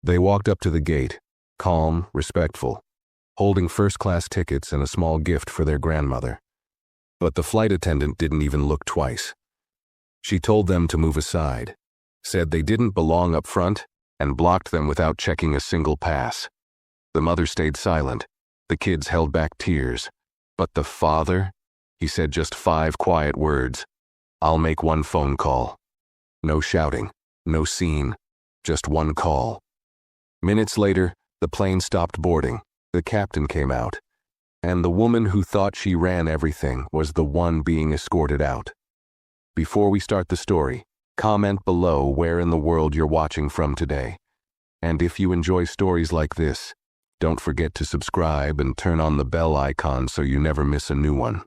They walked up to the gate, calm, respectful, holding first-class tickets and a small gift for their grandmother. But the flight attendant didn't even look twice. She told them to move aside, said they didn't belong up front, and blocked them without checking a single pass. The mother stayed silent. The kids held back tears. But the father? He said just 5 quiet words. "I'll make one phone call." No shouting, no scene, just one call. Minutes later, the plane stopped boarding. The captain came out, and the woman who thought she ran everything was the one being escorted out. Before we start the story, comment below where in the world you're watching from today. And if you enjoy stories like this, don't forget to subscribe and turn on the bell icon so you never miss a new one.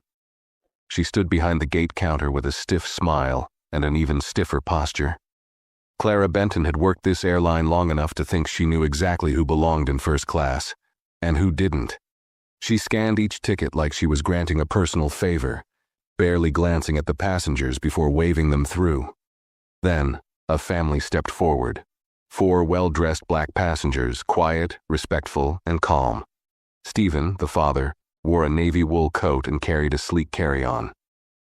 She stood behind the gate counter with a stiff smile and an even stiffer posture. Clara Benton had worked this airline long enough to think she knew exactly who belonged in first class and who didn't. She scanned each ticket like she was granting a personal favor, barely glancing at the passengers before waving them through. Then, a family stepped forward. 4 well-dressed black passengers, quiet, respectful, and calm. Stephen, the father, wore a navy wool coat and carried a sleek carry-on.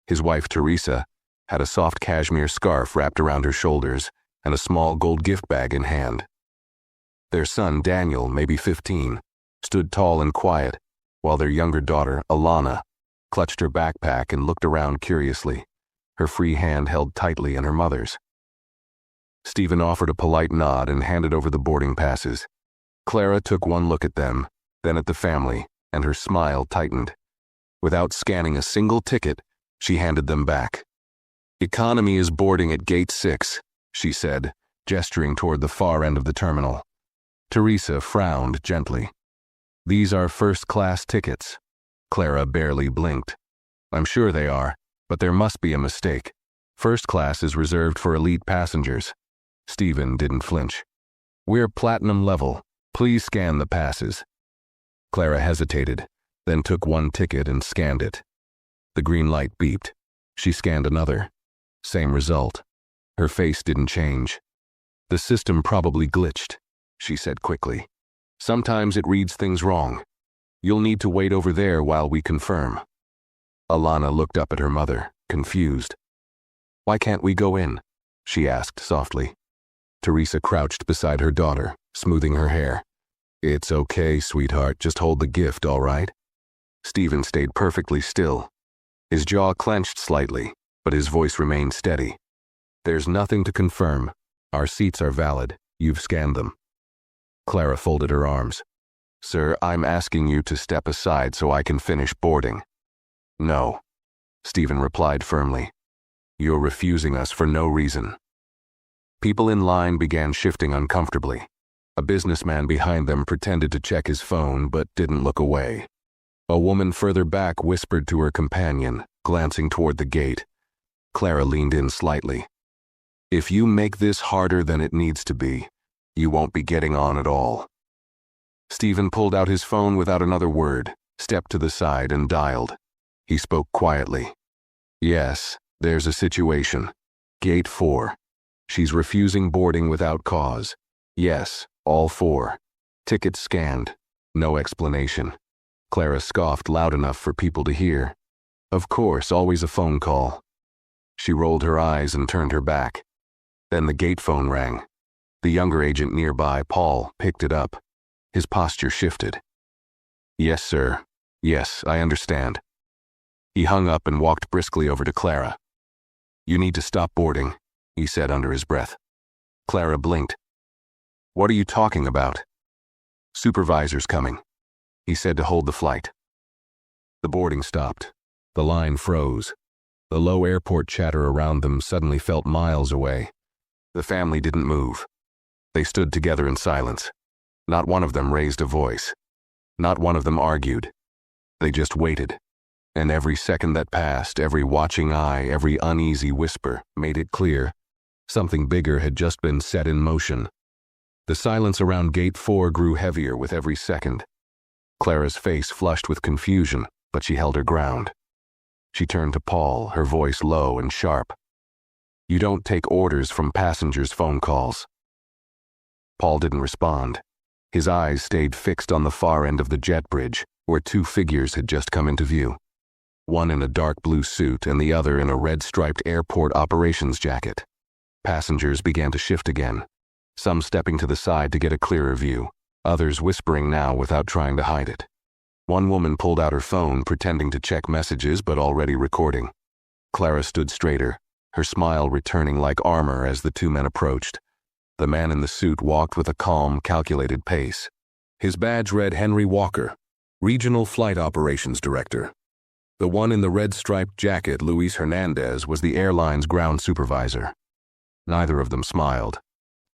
His wife, Teresa, had a soft cashmere scarf wrapped around her shoulders and a small gold gift bag in hand. Their son, Daniel, maybe 15, stood tall and quiet, while their younger daughter, Alana, clutched her backpack and looked around curiously, her free hand held tightly in her mother's. Stephen offered a polite nod and handed over the boarding passes. Clara took one look at them, then at the family, and her smile tightened. Without scanning a single ticket, she handed them back. "Economy is boarding at Gate 6, she said, gesturing toward the far end of the terminal. Teresa frowned gently. "These are first-class tickets." Clara barely blinked. "I'm sure they are, but there must be a mistake. First class is reserved for elite passengers." Stephen didn't flinch. "We're platinum level. Please scan the passes." Clara hesitated, then took one ticket and scanned it. The green light beeped. She scanned another. Same result. Her face didn't change. "The system probably glitched," she said quickly. "Sometimes it reads things wrong. You'll need to wait over there while we confirm." Alana looked up at her mother, confused. "Why can't we go in?" she asked softly. Teresa crouched beside her daughter, smoothing her hair. "It's okay, sweetheart, just hold the gift, all right?" Stephen stayed perfectly still. His jaw clenched slightly, but his voice remained steady. "There's nothing to confirm. Our seats are valid. You've scanned them." Clara folded her arms. "Sir, I'm asking you to step aside so I can finish boarding." "No," Stephen replied firmly. "You're refusing us for no reason." People in line began shifting uncomfortably. A businessman behind them pretended to check his phone but didn't look away. A woman further back whispered to her companion, glancing toward the gate. Clara leaned in slightly. "If you make this harder than it needs to be, you won't be getting on at all." Stephen pulled out his phone without another word, stepped to the side and dialed. He spoke quietly. "Yes, there's a situation. Gate 4. She's refusing boarding without cause. Yes, all 4. Tickets scanned. No explanation." Clara scoffed loud enough for people to hear. "Of course, always a phone call." She rolled her eyes and turned her back. Then the gate phone rang. The younger agent nearby, Paul, picked it up. His posture shifted. "Yes, sir. Yes, I understand." He hung up and walked briskly over to Clara. "You need to stop boarding," he said under his breath. Clara blinked. "What are you talking about?" "Supervisor's coming," he said to hold the flight. The boarding stopped. The line froze. The low airport chatter around them suddenly felt miles away. The family didn't move. They stood together in silence. Not one of them raised a voice. Not one of them argued. They just waited. And every second that passed, every watching eye, every uneasy whisper made it clear something bigger had just been set in motion. The silence around Gate 4 grew heavier with every second. Clara's face flushed with confusion, but she held her ground. She turned to Paul, her voice low and sharp. "You don't take orders from passengers' phone calls." Paul didn't respond. His eyes stayed fixed on the far end of the jet bridge, where two figures had just come into view. One in a dark blue suit and the other in a red-striped airport operations jacket. Passengers began to shift again, some stepping to the side to get a clearer view, others whispering now without trying to hide it. One woman pulled out her phone, pretending to check messages but already recording. Clara stood straighter, her smile returning like armor as the two men approached. The man in the suit walked with a calm, calculated pace. His badge read Henry Walker, Regional Flight Operations Director. The one in the red-striped jacket, Luis Hernandez, was the airline's ground supervisor. Neither of them smiled.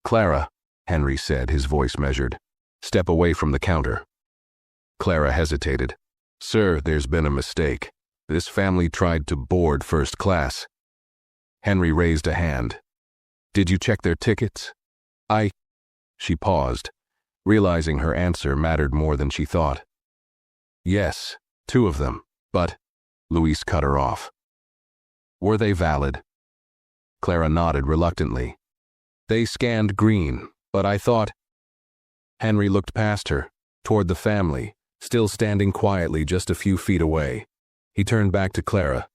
"Clara," Henry said, his voice measured. "Step away from the counter." Clara hesitated. "Sir, there's been a mistake. This family tried to board first class." Henry raised a hand. "Did you check their tickets?" She paused, realizing her answer mattered more than she thought. "Yes, two of them, but—" Luis cut her off. "Were they valid?" Clara nodded reluctantly. "They scanned green, but I thought—" Henry looked past her, toward the family, still standing quietly just a few feet away. He turned back to Clara.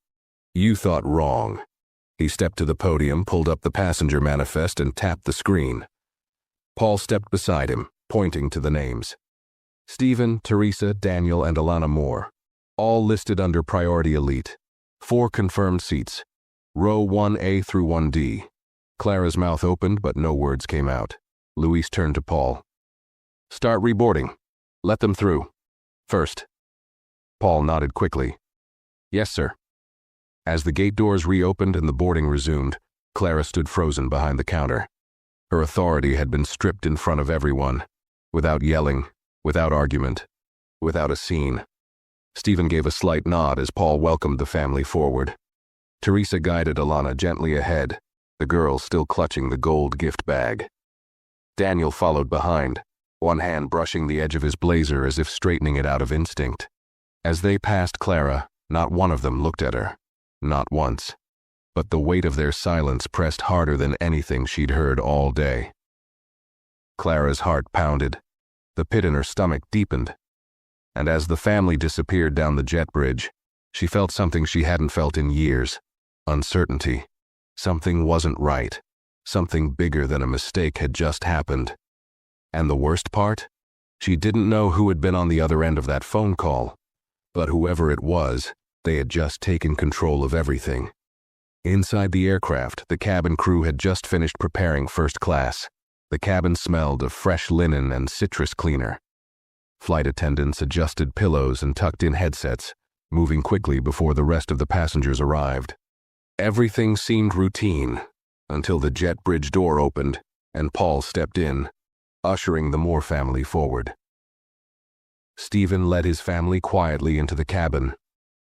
"You thought wrong." He stepped to the podium, pulled up the passenger manifest, and tapped the screen. Paul stepped beside him, pointing to the names. Stephen, Teresa, Daniel, and Alana Moore. All listed under Priority Elite. 4 confirmed seats. Row 1A through 1D. Clara's mouth opened, but no words came out. Luis turned to Paul. "Start reboarding. Let them through. First." Paul nodded quickly. "Yes, sir." As the gate doors reopened and the boarding resumed, Clara stood frozen behind the counter. Her authority had been stripped in front of everyone, without yelling, without argument, without a scene. Stephen gave a slight nod as Paul welcomed the family forward. Teresa guided Alana gently ahead, the girl still clutching the gold gift bag. Daniel followed behind, one hand brushing the edge of his blazer as if straightening it out of instinct. As they passed Clara, not one of them looked at her. Not once. But the weight of their silence pressed harder than anything she'd heard all day. Clara's heart pounded. The pit in her stomach deepened. And as the family disappeared down the jet bridge, she felt something she hadn't felt in years. Uncertainty. Something wasn't right. Something bigger than a mistake had just happened. And the worst part? She didn't know who had been on the other end of that phone call. But whoever it was, they had just taken control of everything. Inside the aircraft, the cabin crew had just finished preparing first class. The cabin smelled of fresh linen and citrus cleaner. Flight attendants adjusted pillows and tucked in headsets, moving quickly before the rest of the passengers arrived. Everything seemed routine, until the jet bridge door opened and Paul stepped in, ushering the Moore family forward. Stephen led his family quietly into the cabin.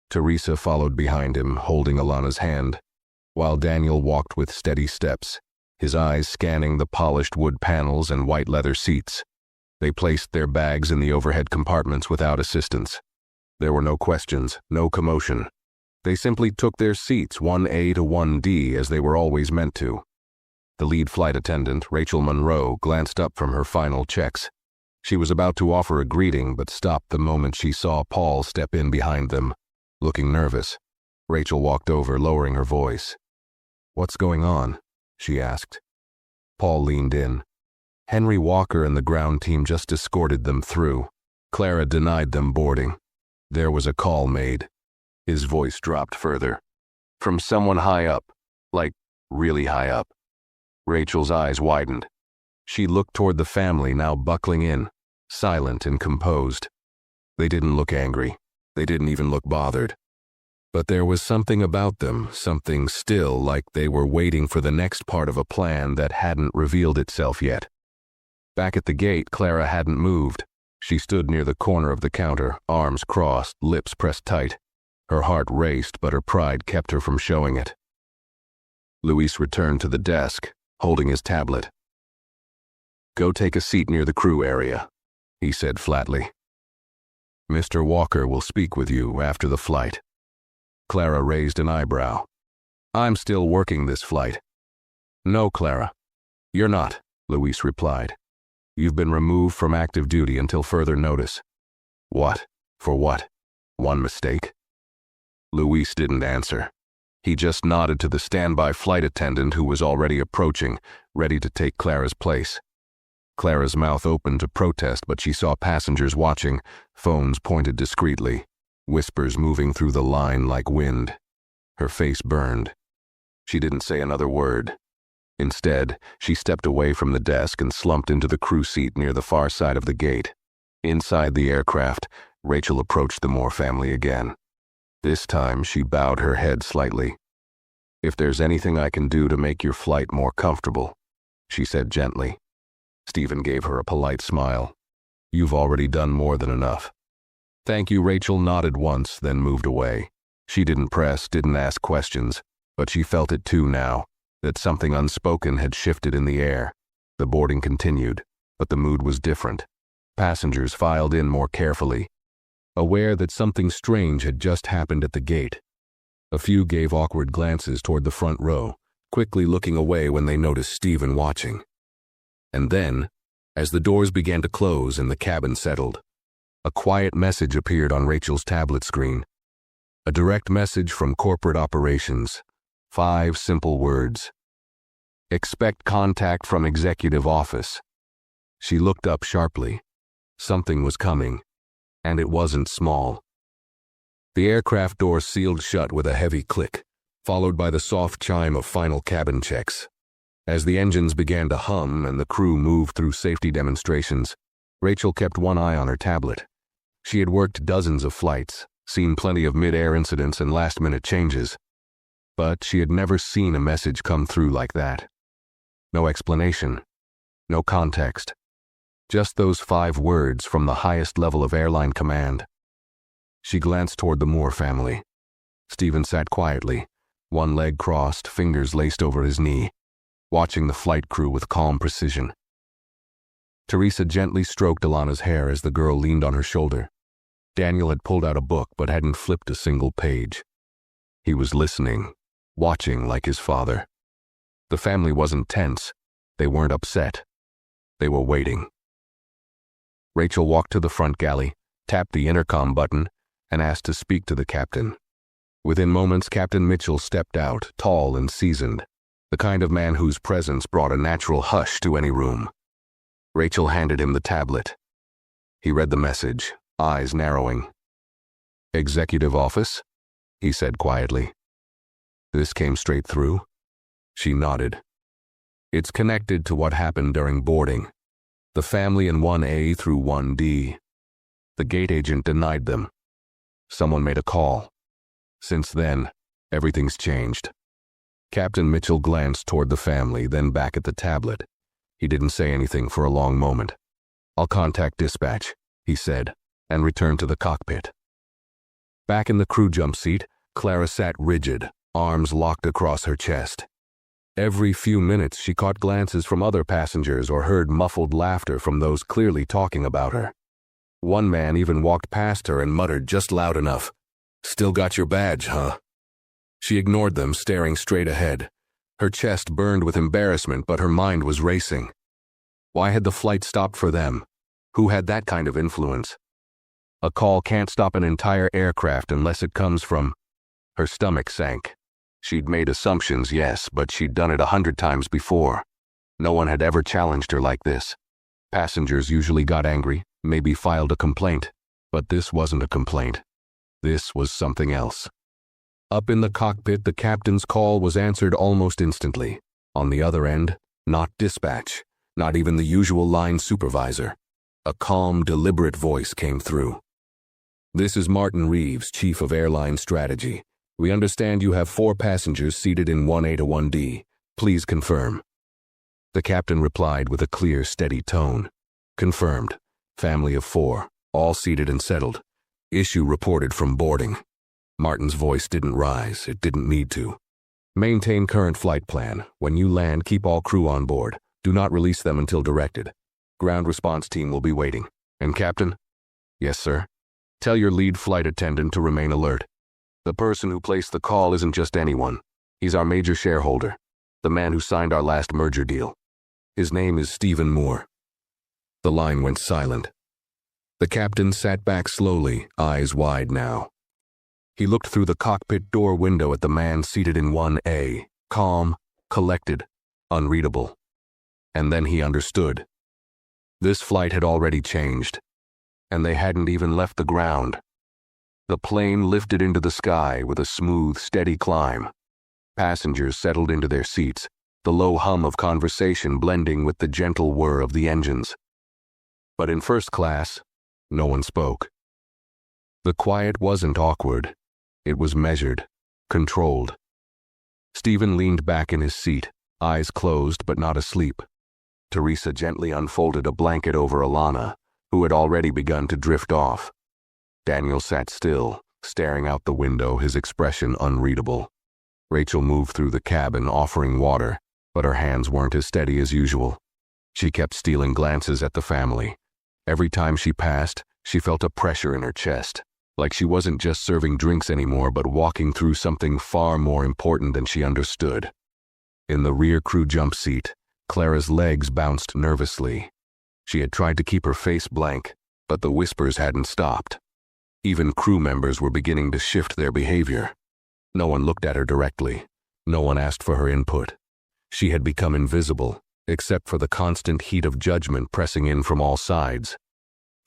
Teresa followed behind him, holding Alana's hand, while Daniel walked with steady steps, his eyes scanning the polished wood panels and white leather seats. They placed their bags in the overhead compartments without assistance. There were no questions, no commotion. They simply took their seats 1A to 1D as they were always meant to. The lead flight attendant, Rachel Monroe, glanced up from her final checks. She was about to offer a greeting but stopped the moment she saw Paul step in behind them. Looking nervous, Rachel walked over, lowering her voice. "What's going on?" she asked. Paul leaned in. Henry Walker and the ground team just escorted them through. Clara denied them boarding. There was a call made. His voice dropped further. From someone high up, like really high up. Rachel's eyes widened. She looked toward the family now buckling in, silent and composed. They didn't look angry. They didn't even look bothered. But there was something about them, something still like they were waiting for the next part of a plan that hadn't revealed itself yet. Back at the gate, Clara hadn't moved. She stood near the corner of the counter, arms crossed, lips pressed tight. Her heart raced, but her pride kept her from showing it. Luis returned to the desk, holding his tablet. "Go take a seat near the crew area," he said flatly. "Mr. Walker will speak with you after the flight." Clara raised an eyebrow. "I'm still working this flight." "No, Clara, you're not," Luis replied. You've been removed from active duty until further notice. What? For what? One mistake? Luis didn't answer. He just nodded to the standby flight attendant who was already approaching, ready to take Clara's place. Clara's mouth opened to protest, but she saw passengers watching, phones pointed discreetly, whispers moving through the line like wind. Her face burned. She didn't say another word. Instead, she stepped away from the desk and slumped into the crew seat near the far side of the gate. Inside the aircraft, Rachel approached the Moore family again. This time, she bowed her head slightly. "If there's anything I can do to make your flight more comfortable," she said gently. Stephen gave her a polite smile. "You've already done more than enough." "Thank you," Rachel nodded once, then moved away. She didn't press, didn't ask questions, but she felt it too now, that something unspoken had shifted in the air. The boarding continued, but the mood was different. Passengers filed in more carefully, aware that something strange had just happened at the gate. A few gave awkward glances toward the front row, quickly looking away when they noticed Stephen watching. And then, as the doors began to close and the cabin settled, a quiet message appeared on Rachel's tablet screen. A direct message from corporate operations. 5 simple words. "Expect contact from executive office." She looked up sharply. Something was coming, and it wasn't small. The aircraft door sealed shut with a heavy click, followed by the soft chime of final cabin checks. As the engines began to hum and the crew moved through safety demonstrations, Rachel kept one eye on her tablet. She had worked dozens of flights, seen plenty of mid-air incidents and last-minute changes, but she had never seen a message come through like that. No explanation, no context, just those 5 words from the highest level of airline command. She glanced toward the Moore family. Stephen sat quietly, one leg crossed, fingers laced over his knee, watching the flight crew with calm precision. Teresa gently stroked Alana's hair as the girl leaned on her shoulder. Daniel had pulled out a book but hadn't flipped a single page. He was listening, watching like his father. The family wasn't tense. They weren't upset. They were waiting. Rachel walked to the front galley, tapped the intercom button, and asked to speak to the captain. Within moments, Captain Mitchell stepped out, tall and seasoned, the kind of man whose presence brought a natural hush to any room. Rachel handed him the tablet. He read the message, eyes narrowing. "Executive office?" he said quietly. "This came straight through?" She nodded. "It's connected to what happened during boarding. The family in 1A through 1D. The gate agent denied them. Someone made a call. Since then, everything's changed." Captain Mitchell glanced toward the family, then back at the tablet. He didn't say anything for a long moment. "I'll contact dispatch," he said, and returned to the cockpit. Back in the crew jump seat, Clara sat rigid, arms locked across her chest. Every few minutes she caught glances from other passengers or heard muffled laughter from those clearly talking about her. One man even walked past her and muttered just loud enough, "Still got your badge, huh?" She ignored them, staring straight ahead. Her chest burned with embarrassment, but her mind was racing. Why had the flight stopped for them? Who had that kind of influence? A call can't stop an entire aircraft unless it comes from... Her stomach sank. She'd made assumptions, yes, but she'd done it 100 times before. No one had ever challenged her like this. Passengers usually got angry, maybe filed a complaint, but this wasn't a complaint. This was something else. Up in the cockpit, the captain's call was answered almost instantly. On the other end, not dispatch, not even the usual line supervisor. A calm, deliberate voice came through. "This is Martin Reeves, Chief of Airline Strategy. We understand you have 4 passengers seated in 1A to 1D. Please confirm." The captain replied with a clear, steady tone. "Confirmed. Family of 4, all seated and settled. Issue reported from boarding." Martin's voice didn't rise. It didn't need to. "Maintain current flight plan. When you land, keep all crew on board. Do not release them until directed. Ground response team will be waiting. And Captain?" "Yes, sir." "Tell your lead flight attendant to remain alert. The person who placed the call isn't just anyone. He's our major shareholder, the man who signed our last merger deal. His name is Stephen Moore." The line went silent. The captain sat back slowly, eyes wide now. He looked through the cockpit door window at the man seated in 1A, calm, collected, unreadable. And then he understood. This flight had already changed, and they hadn't even left the ground. The plane lifted into the sky with a smooth, steady climb. Passengers settled into their seats, the low hum of conversation blending with the gentle whir of the engines. But in first class, no one spoke. The quiet wasn't awkward. It was measured, controlled. Stephen leaned back in his seat, eyes closed but not asleep. Teresa gently unfolded a blanket over Alana, who had already begun to drift off. Daniel sat still, staring out the window, his expression unreadable. Rachel moved through the cabin, offering water, but her hands weren't as steady as usual. She kept stealing glances at the family. Every time she passed, she felt a pressure in her chest, like she wasn't just serving drinks anymore but walking through something far more important than she understood. In the rear crew jump seat, Clara's legs bounced nervously. She had tried to keep her face blank, but the whispers hadn't stopped. Even crew members were beginning to shift their behavior. No one looked at her directly. No one asked for her input. She had become invisible, except for the constant heat of judgment pressing in from all sides.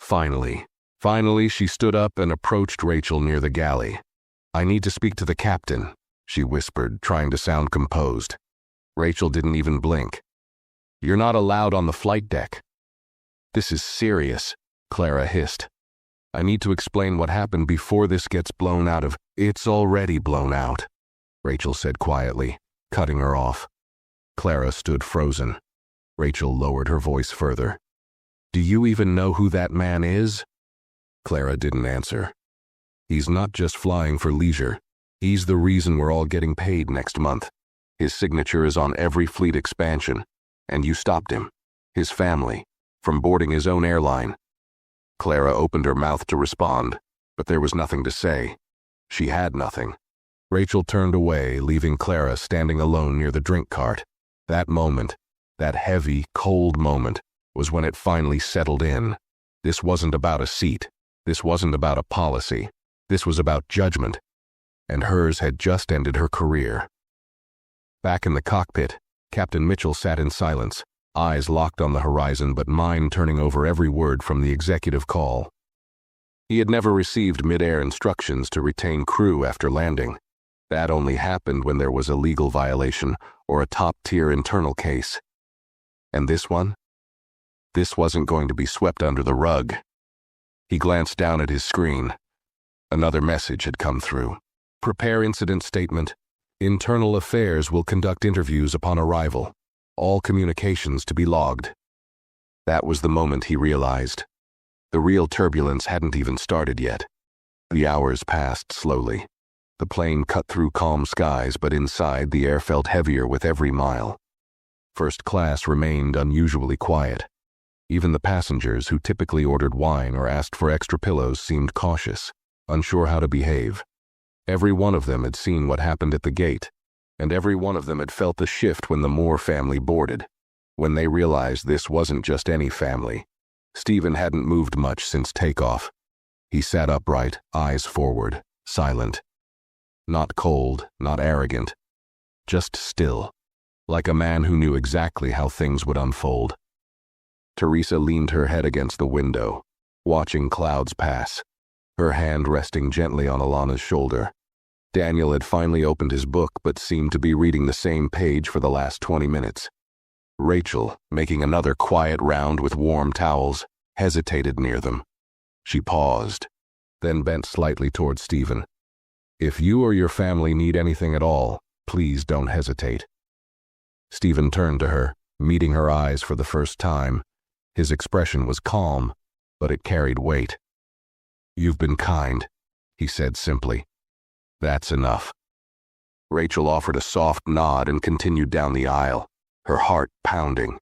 Finally, she stood up and approached Rachel near the galley. "I need to speak to the captain," she whispered, trying to sound composed. Rachel didn't even blink. "You're not allowed on the flight deck." "This is serious," Clara hissed. "I need to explain what happened before this gets blown out of—" "It's already blown out," Rachel said quietly, cutting her off. Clara stood frozen. Rachel lowered her voice further. "Do you even know who that man is?" Clara didn't answer. "He's not just flying for leisure. He's the reason we're all getting paid next month. His signature is on every fleet expansion, and you stopped him, his family, from boarding his own airline." Clara opened her mouth to respond, but there was nothing to say. She had nothing. Rachel turned away, leaving Clara standing alone near the drink cart. That moment, that heavy, cold moment, was when it finally settled in. This wasn't about a seat. This wasn't about a policy. This was about judgment. And hers had just ended her career. Back in the cockpit, Captain Mitchell sat in silence, eyes locked on the horizon but mind turning over every word from the executive call. He had never received mid-air instructions to retain crew after landing. That only happened when there was a legal violation or a top-tier internal case. And this one? This wasn't going to be swept under the rug. He glanced down at his screen. Another message had come through. "Prepare incident statement. Internal Affairs will conduct interviews upon arrival. All communications to be logged." That was the moment he realized. The real turbulence hadn't even started yet. The hours passed slowly. The plane cut through calm skies, but inside the air felt heavier with every mile. First class remained unusually quiet. Even the passengers who typically ordered wine or asked for extra pillows seemed cautious, unsure how to behave. Every one of them had seen what happened at the gate, and every one of them had felt the shift when the Moore family boarded. When they realized this wasn't just any family. Stephen hadn't moved much since takeoff. He sat upright, eyes forward, silent. Not cold, not arrogant. Just still, like a man who knew exactly how things would unfold. Teresa leaned her head against the window, watching clouds pass, her hand resting gently on Alana's shoulder. Daniel had finally opened his book but seemed to be reading the same page for the last 20 minutes. Rachel, making another quiet round with warm towels, hesitated near them. She paused, then bent slightly toward Stephen. "If you or your family need anything at all, please don't hesitate." Stephen turned to her, meeting her eyes for the first time. His expression was calm, but it carried weight. "You've been kind," he said simply. "That's enough." Rachel offered a soft nod and continued down the aisle, her heart pounding.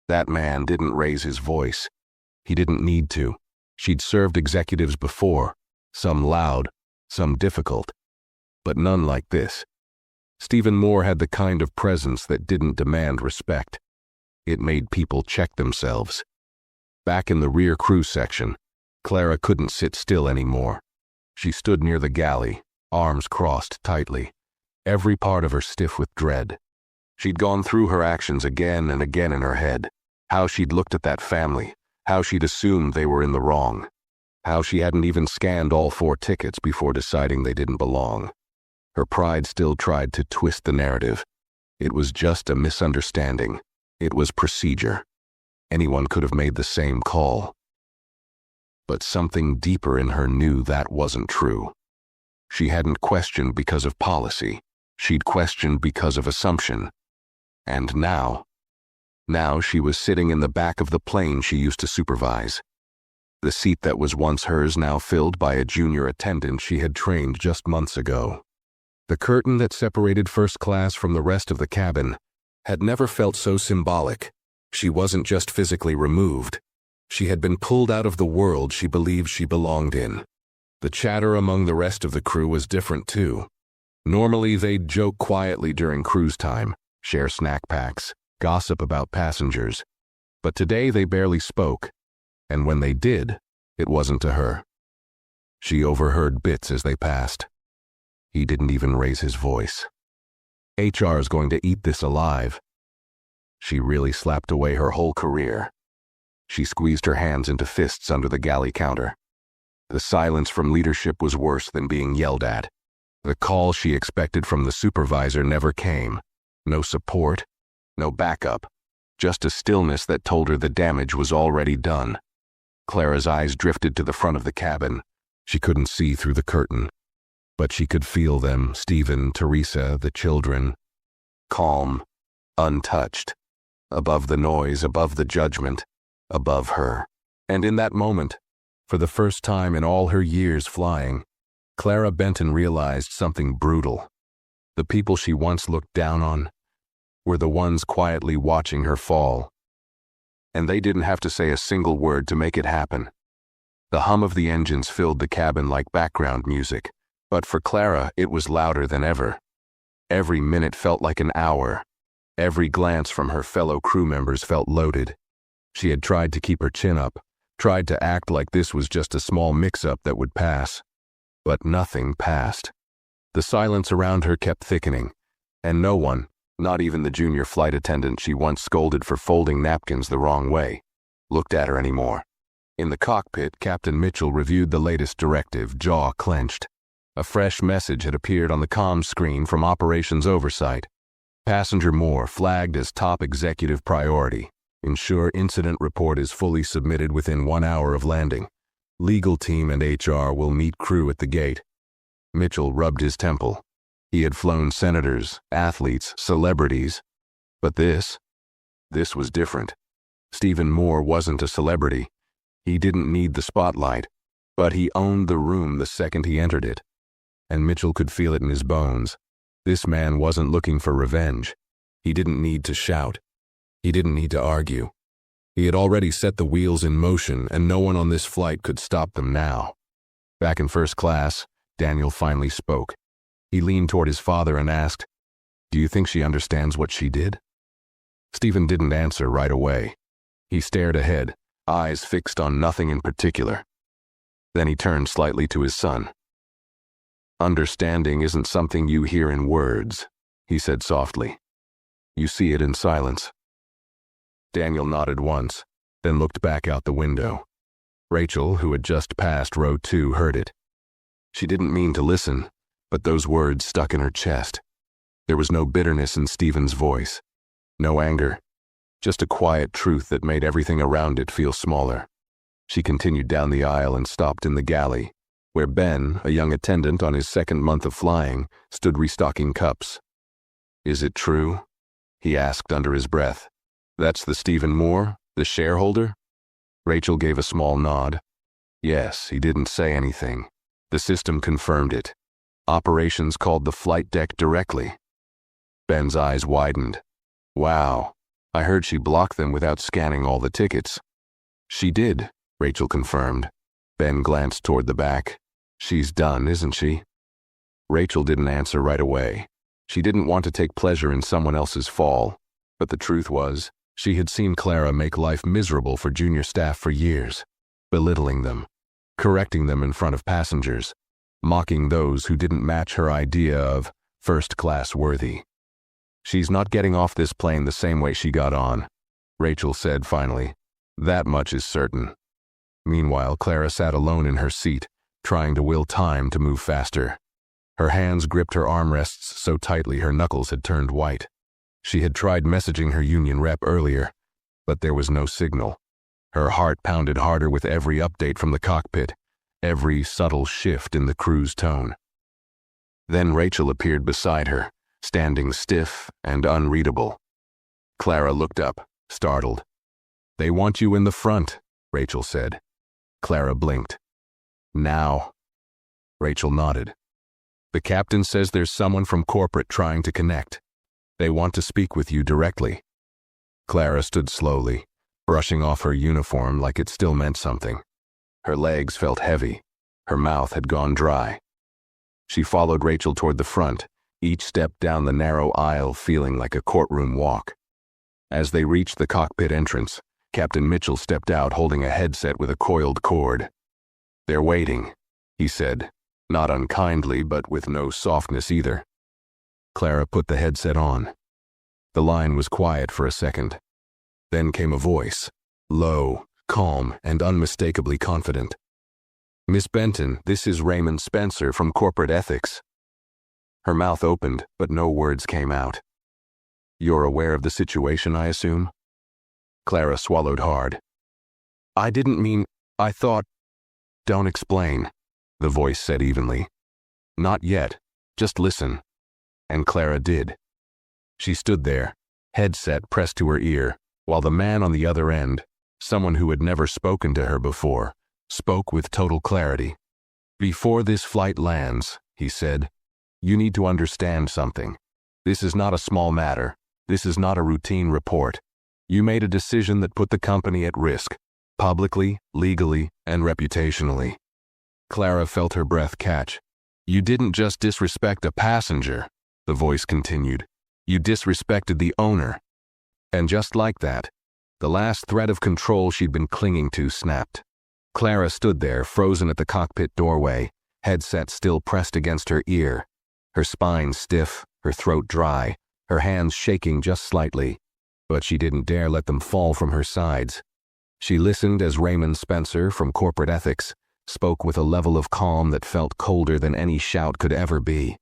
That man didn't raise his voice. He didn't need to. She'd served executives before, some loud, some difficult, but none like this. Stephen Moore had the kind of presence that didn't demand respect. It made people check themselves. Back in the rear crew section, Clara couldn't sit still anymore. She stood near the galley, arms crossed tightly, every part of her stiff with dread. She'd gone through her actions again and again in her head. How she'd looked at that family, how she'd assumed they were in the wrong, how she hadn't even scanned all 4 tickets before deciding they didn't belong. Her pride still tried to twist the narrative. It was just a misunderstanding. It was procedure. Anyone could have made the same call. But something deeper in her knew that wasn't true. She hadn't questioned because of policy. She'd questioned because of assumption. And now she was sitting in the back of the plane she used to supervise. The seat that was once hers now filled by a junior attendant she had trained just months ago. The curtain that separated first class from the rest of the cabin had never felt so symbolic. She wasn't just physically removed. She had been pulled out of the world she believed she belonged in. The chatter among the rest of the crew was different too. Normally they'd joke quietly during cruise time, share snack packs, gossip about passengers. But today they barely spoke, and when they did, it wasn't to her. She overheard bits as they passed. He didn't even raise his voice. HR's going to eat this alive. She really slapped away her whole career. She squeezed her hands into fists under the galley counter. The silence from leadership was worse than being yelled at. The call she expected from the supervisor never came. No support, no backup, just a stillness that told her the damage was already done. Clara's eyes drifted to the front of the cabin. She couldn't see through the curtain, but she could feel them, Stephen, Teresa, the children. Calm, untouched, above the noise, above the judgment, above her. And in that moment, for the first time in all her years flying, Clara Benton realized something brutal. The people she once looked down on were the ones quietly watching her fall. And they didn't have to say a single word to make it happen. The hum of the engines filled the cabin like background music, but for Clara it was louder than ever. Every minute felt like an hour. Every glance from her fellow crew members felt loaded. She had tried to keep her chin up, tried to act like this was just a small mix-up that would pass. But nothing passed. The silence around her kept thickening, and no one, not even the junior flight attendant she once scolded for folding napkins the wrong way, looked at her anymore. In the cockpit, Captain Mitchell reviewed the latest directive, jaw clenched. A fresh message had appeared on the comms screen from Operations Oversight. Passenger Moore flagged as top executive priority. Ensure incident report is fully submitted within 1 hour of landing. Legal team and HR will meet crew at the gate. Mitchell rubbed his temple. He had flown senators, athletes, celebrities. But this was different. Stephen Moore wasn't a celebrity. He didn't need the spotlight, but he owned the room the second he entered it. And Mitchell could feel it in his bones. This man wasn't looking for revenge. He didn't need to shout. He didn't need to argue. He had already set the wheels in motion, and no one on this flight could stop them now. Back in first class, Daniel finally spoke. He leaned toward his father and asked, "Do you think she understands what she did?" Stephen didn't answer right away. He stared ahead, eyes fixed on nothing in particular. Then he turned slightly to his son. "Understanding isn't something you hear in words," he said softly. "You see it in silence." Daniel nodded once, then looked back out the window. Rachel, who had just passed row 2, heard it. She didn't mean to listen, but those words stuck in her chest. There was no bitterness in Stephen's voice, no anger, just a quiet truth that made everything around it feel smaller. She continued down the aisle and stopped in the galley, where Ben, a young attendant on his 2nd month of flying, stood restocking cups. "Is it true?" he asked under his breath. "That's the Stephen Moore, the shareholder?" Rachel gave a small nod. Yes, he didn't say anything. The system confirmed it. Operations called the flight deck directly. Ben's eyes widened. "Wow, I heard she blocked them without scanning all the tickets." "She did," Rachel confirmed. Ben glanced toward the back. "She's done, isn't she?" Rachel didn't answer right away. She didn't want to take pleasure in someone else's fall, but the truth was, She had seen Clara make life miserable for junior staff for years, belittling them, correcting them in front of passengers, mocking those who didn't match her idea of first-class worthy. "She's not getting off this plane the same way she got on," Rachel said finally. "That much is certain." Meanwhile, Clara sat alone in her seat, trying to will time to move faster. Her hands gripped her armrests so tightly her knuckles had turned white. She had tried messaging her union rep earlier, but there was no signal. Her heart pounded harder with every update from the cockpit, every subtle shift in the crew's tone. Then Rachel appeared beside her, standing stiff and unreadable. Clara looked up, startled. "They want you in the front," Rachel said. Clara blinked. "Now." Rachel nodded. "The captain says there's someone from corporate trying to connect. They want to speak with you directly." Clara stood slowly, brushing off her uniform like it still meant something. Her legs felt heavy. Her mouth had gone dry. She followed Rachel toward the front, each step down the narrow aisle feeling like a courtroom walk. As they reached the cockpit entrance, Captain Mitchell stepped out holding a headset with a coiled cord. "They're waiting," he said, not unkindly but with no softness either. Clara put the headset on. The line was quiet for a second. Then came a voice, low, calm, and unmistakably confident. "Miss Benton, this is Raymond Spencer from Corporate Ethics." Her mouth opened, but no words came out. "You're aware of the situation, I assume?" Clara swallowed hard. "I didn't mean, I thought—" "Don't explain," the voice said evenly. "Not yet. Just listen." And Clara did. She stood there, headset pressed to her ear, while the man on the other end, someone who had never spoken to her before, spoke with total clarity. "Before this flight lands," he said, "you need to understand something. This is not a small matter. This is not a routine report. You made a decision that put the company at risk, publicly, legally, and reputationally." Clara felt her breath catch. "You didn't just disrespect a passenger," the voice continued. "You disrespected the owner." And just like that, the last thread of control she'd been clinging to snapped. Clara stood there, frozen at the cockpit doorway, headset still pressed against her ear, her spine stiff, her throat dry, her hands shaking just slightly, but she didn't dare let them fall from her sides. She listened as Raymond Spencer from Corporate Ethics spoke with a level of calm that felt colder than any shout could ever be.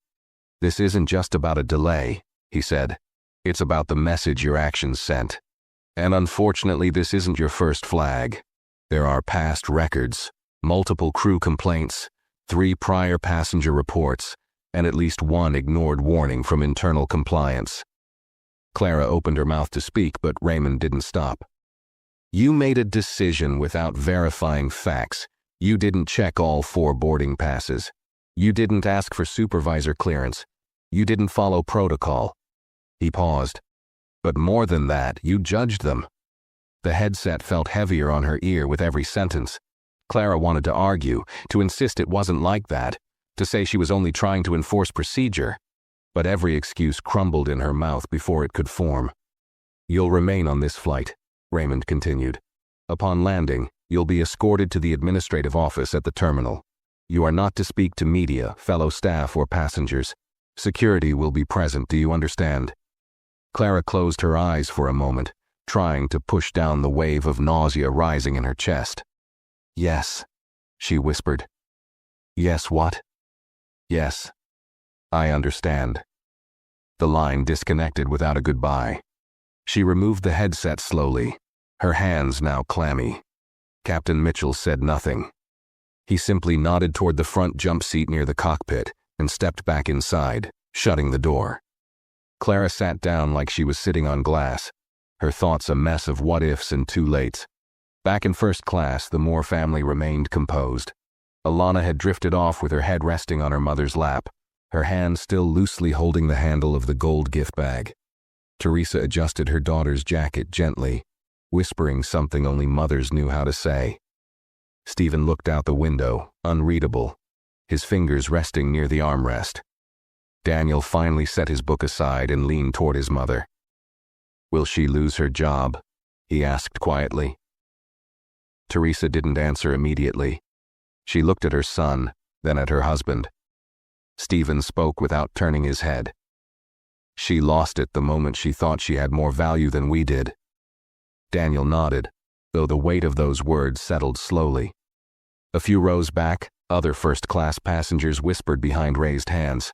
"This isn't just about a delay," he said. "It's about the message your actions sent. And unfortunately, this isn't your first flag. There are past records, multiple crew complaints, 3 prior passenger reports, and at least 1 ignored warning from internal compliance." Clara opened her mouth to speak, but Raymond didn't stop. "You made a decision without verifying facts. You didn't check all 4 boarding passes. You didn't ask for supervisor clearance. You didn't follow protocol." He paused. "But more than that, you judged them." The headset felt heavier on her ear with every sentence. Clara wanted to argue, to insist it wasn't like that, to say she was only trying to enforce procedure. But every excuse crumbled in her mouth before it could form. "You'll remain on this flight," Raymond continued. "Upon landing, you'll be escorted to the administrative office at the terminal. You are not to speak to media, fellow staff, or passengers. Security will be present, do you understand?" Clara closed her eyes for a moment, trying to push down the wave of nausea rising in her chest. "Yes," she whispered. "Yes, what?" "Yes. I understand." The line disconnected without a goodbye. She removed the headset slowly, her hands now clammy. Captain Mitchell said nothing. He simply nodded toward the front jump seat near the cockpit and stepped back inside, shutting the door. Clara sat down like she was sitting on glass, her thoughts a mess of what-ifs and too-lates. Back in first class, the Moore family remained composed. Alana had drifted off with her head resting on her mother's lap, her hand still loosely holding the handle of the gold gift bag. Teresa adjusted her daughter's jacket gently, whispering something only mothers knew how to say. Stephen looked out the window, unreadable, his fingers resting near the armrest. Daniel finally set his book aside and leaned toward his mother. "Will she lose her job?" he asked quietly. Teresa didn't answer immediately. She looked at her son, then at her husband. Stephen spoke without turning his head. She lost it the moment she thought she had more value than we did. Daniel nodded, though the weight of those words settled slowly. A few rows back, other first-class passengers whispered behind raised hands.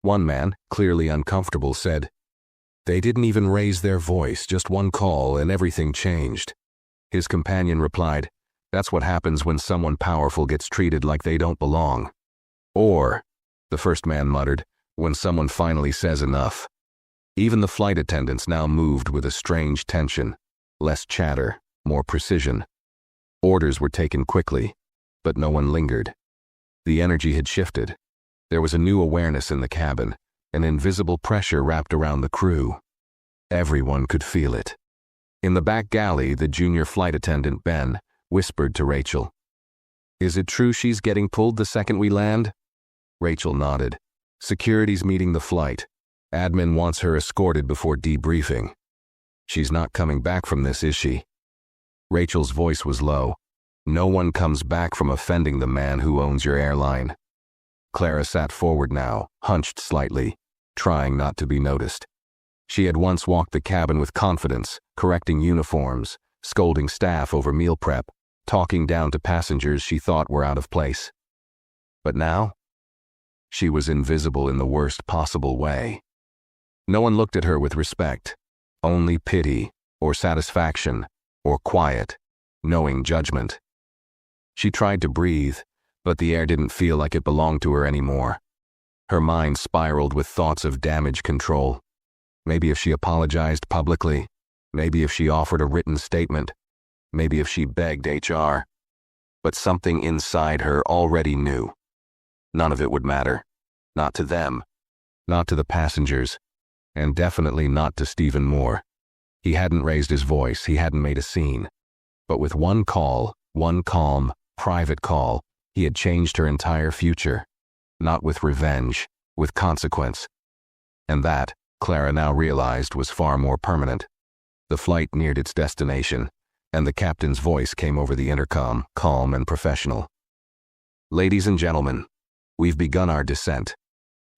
One man, clearly uncomfortable, said, "They didn't even raise their voice, just one call and everything changed." His companion replied, "That's what happens when someone powerful gets treated like they don't belong." "Or," the first man muttered, "when someone finally says enough." Even the flight attendants now moved with a strange tension. Less chatter, more precision. Orders were taken quickly, but no one lingered. The energy had shifted. There was a new awareness in the cabin, an invisible pressure wrapped around the crew. Everyone could feel it. In the back galley, the junior flight attendant, Ben, whispered to Rachel, "Is it true she's getting pulled the second we land?" Rachel nodded. "Security's meeting the flight. Admin wants her escorted before debriefing. She's not coming back from this, is she?" Rachel's voice was low. "No one comes back from offending the man who owns your airline." Clara sat forward now, hunched slightly, trying not to be noticed. She had once walked the cabin with confidence, correcting uniforms, scolding staff over meal prep, talking down to passengers she thought were out of place. But now, she was invisible in the worst possible way. No one looked at her with respect, only pity, or satisfaction, or quiet, knowing judgment. She tried to breathe, but the air didn't feel like it belonged to her anymore. Her mind spiraled with thoughts of damage control. Maybe if she apologized publicly, maybe if she offered a written statement, maybe if she begged HR. But something inside her already knew. None of it would matter. Not to them, not to the passengers, and definitely not to Stephen Moore. He hadn't raised his voice, he hadn't made a scene. But with one call, one calm, private call, he had changed her entire future. Not with revenge, with consequence. And that, Clara now realized, was far more permanent. The flight neared its destination, and the captain's voice came over the intercom, calm and professional. "Ladies and gentlemen, we've begun our descent.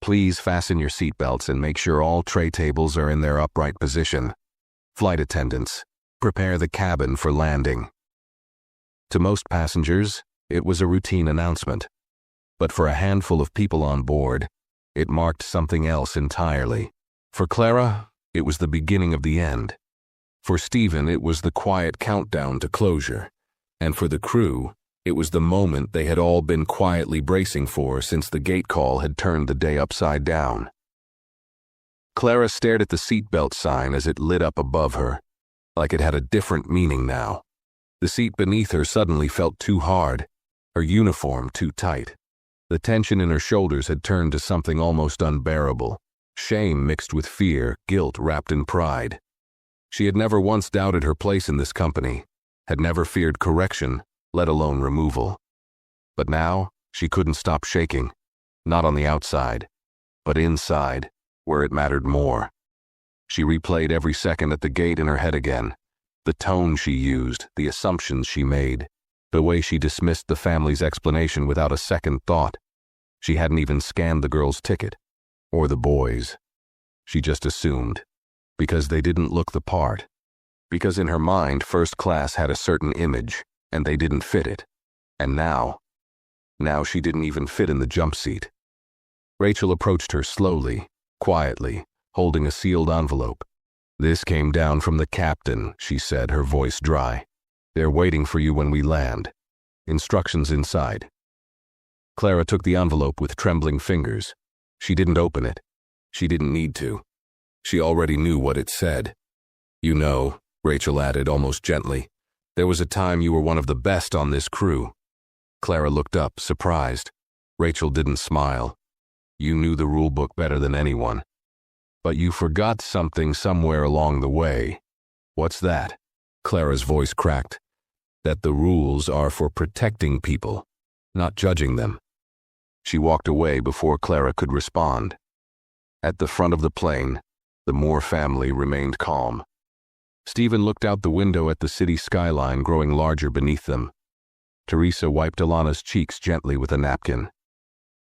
Please fasten your seatbelts and make sure all tray tables are in their upright position. Flight attendants, prepare the cabin for landing." To most passengers, it was a routine announcement. But for a handful of people on board, it marked something else entirely. For Clara, it was the beginning of the end. For Stephen, it was the quiet countdown to closure. And for the crew, it was the moment they had all been quietly bracing for since the gate call had turned the day upside down. Clara stared at the seatbelt sign as it lit up above her, like it had a different meaning now. The seat beneath her suddenly felt too hard, her uniform too tight. The tension in her shoulders had turned to something almost unbearable. Shame mixed with fear, guilt wrapped in pride. She had never once doubted her place in this company, had never feared correction, let alone removal. But now, she couldn't stop shaking. Not on the outside, but inside, where it mattered more. She replayed every second at the gate in her head again. The tone she used, the assumptions she made, the way she dismissed the family's explanation without a second thought. She hadn't even scanned the girl's ticket. Or the boys. She just assumed. Because they didn't look the part. Because in her mind, first class had a certain image, and they didn't fit it. And now she didn't even fit in the jump seat. Rachel approached her slowly, quietly, holding a sealed envelope. "This came down from the captain," she said, her voice dry. "They're waiting for you when we land. Instructions inside." Clara took the envelope with trembling fingers. She didn't open it. She didn't need to. She already knew what it said. "You know," Rachel added almost gently, "there was a time you were one of the best on this crew." Clara looked up, surprised. Rachel didn't smile. "You knew the rule book better than anyone. But you forgot something somewhere along the way." "What's that?" Clara's voice cracked. "That the rules are for protecting people, not judging them." She walked away before Clara could respond. At the front of the plane, the Moore family remained calm. Stephen looked out the window at the city skyline growing larger beneath them. Teresa wiped Alana's cheeks gently with a napkin.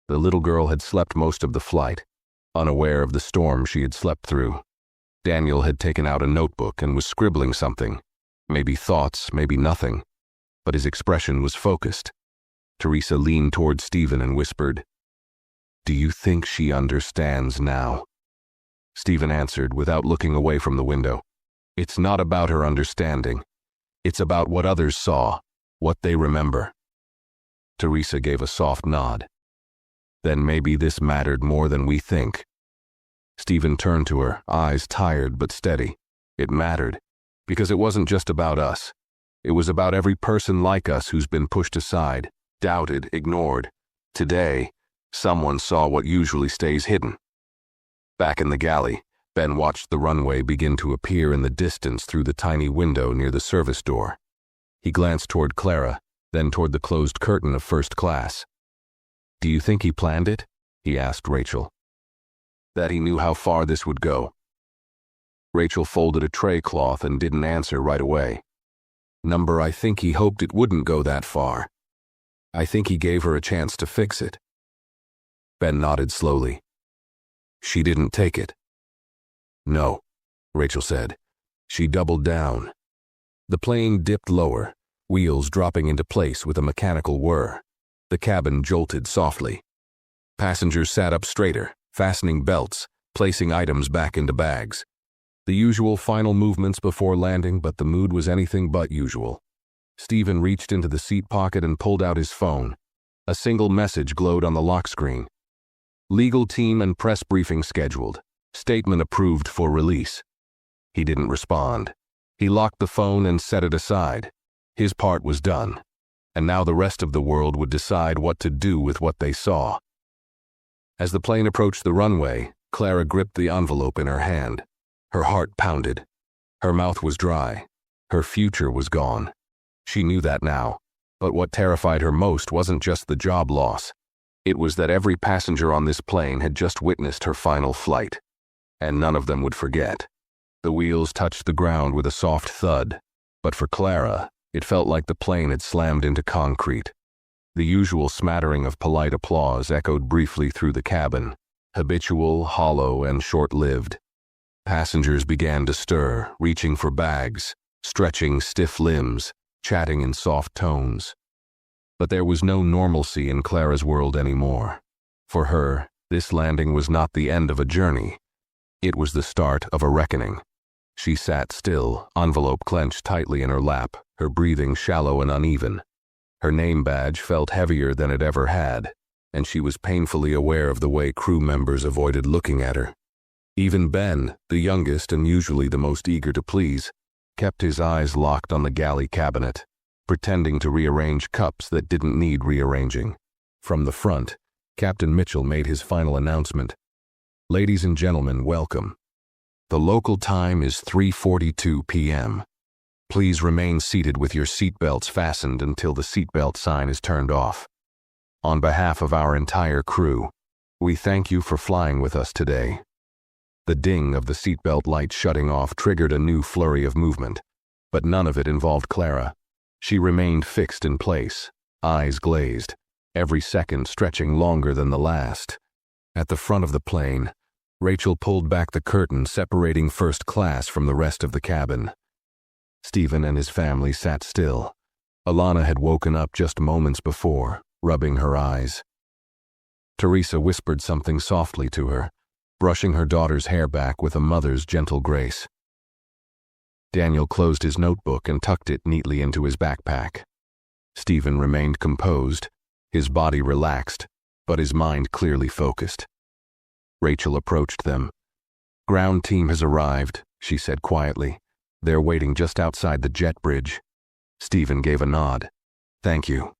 The little girl had slept most of the flight, unaware of the storm she had slept through. Daniel had taken out a notebook and was scribbling something, maybe thoughts, maybe nothing, but his expression was focused. Teresa leaned toward Stephen and whispered, "Do you think she understands now?" Stephen answered without looking away from the window. "It's not about her understanding. It's about what others saw, what they remember." Teresa gave a soft nod. "Then maybe this mattered more than we think." Stephen turned to her, eyes tired but steady. It mattered, because it wasn't just about us. It was about every person like us who's been pushed aside, doubted, ignored. Today, someone saw what usually stays hidden. Back in the galley, Ben watched the runway begin to appear in the distance through the tiny window near the service door. He glanced toward Clara, then toward the closed curtain of first class. "Do you think he planned it?" he asked Rachel. "That he knew how far this would go?" Rachel folded a tray cloth and didn't answer right away. I think he hoped it wouldn't go that far. I think he gave her a chance to fix it." Ben nodded slowly. "She didn't take it." "No," Rachel said. She doubled down. The plane dipped lower, wheels dropping into place with a mechanical whir. The cabin jolted softly. Passengers sat up straighter, fastening belts, placing items back into bags. The usual final movements before landing, but the mood was anything but usual. Stephen reached into the seat pocket and pulled out his phone. A single message glowed on the lock screen. "Legal team and press briefing scheduled. Statement approved for release." He didn't respond. He locked the phone and set it aside. His part was done, and now the rest of the world would decide what to do with what they saw. As the plane approached the runway, Clara gripped the envelope in her hand. Her heart pounded. Her mouth was dry. Her future was gone. She knew that now, but what terrified her most wasn't just the job loss. It was that every passenger on this plane had just witnessed her final flight, and none of them would forget. The wheels touched the ground with a soft thud, but for Clara, it felt like the plane had slammed into concrete. The usual smattering of polite applause echoed briefly through the cabin, habitual, hollow, and short-lived. Passengers began to stir, reaching for bags, stretching stiff limbs, chatting in soft tones. But there was no normalcy in Clara's world anymore. For her, this landing was not the end of a journey. It was the start of a reckoning. She sat still, envelope clenched tightly in her lap, her breathing shallow and uneven. Her name badge felt heavier than it ever had, and she was painfully aware of the way crew members avoided looking at her. Even Ben, the youngest and usually the most eager to please, kept his eyes locked on the galley cabinet, pretending to rearrange cups that didn't need rearranging. From the front, Captain Mitchell made his final announcement. "Ladies and gentlemen, welcome. The local time is 3:42 p.m. Please remain seated with your seatbelts fastened until the seatbelt sign is turned off. On behalf of our entire crew, we thank you for flying with us today." The ding of the seatbelt light shutting off triggered a new flurry of movement, but none of it involved Clara. She remained fixed in place, eyes glazed, every second stretching longer than the last. At the front of the plane, Rachel pulled back the curtain separating first class from the rest of the cabin. Stephen and his family sat still. Alana had woken up just moments before, rubbing her eyes. Teresa whispered something softly to her, brushing her daughter's hair back with a mother's gentle grace. Daniel closed his notebook and tucked it neatly into his backpack. Stephen remained composed, his body relaxed, but his mind clearly focused. Rachel approached them. "Ground team has arrived," she said quietly. "They're waiting just outside the jet bridge." Stephen gave a nod. "Thank you."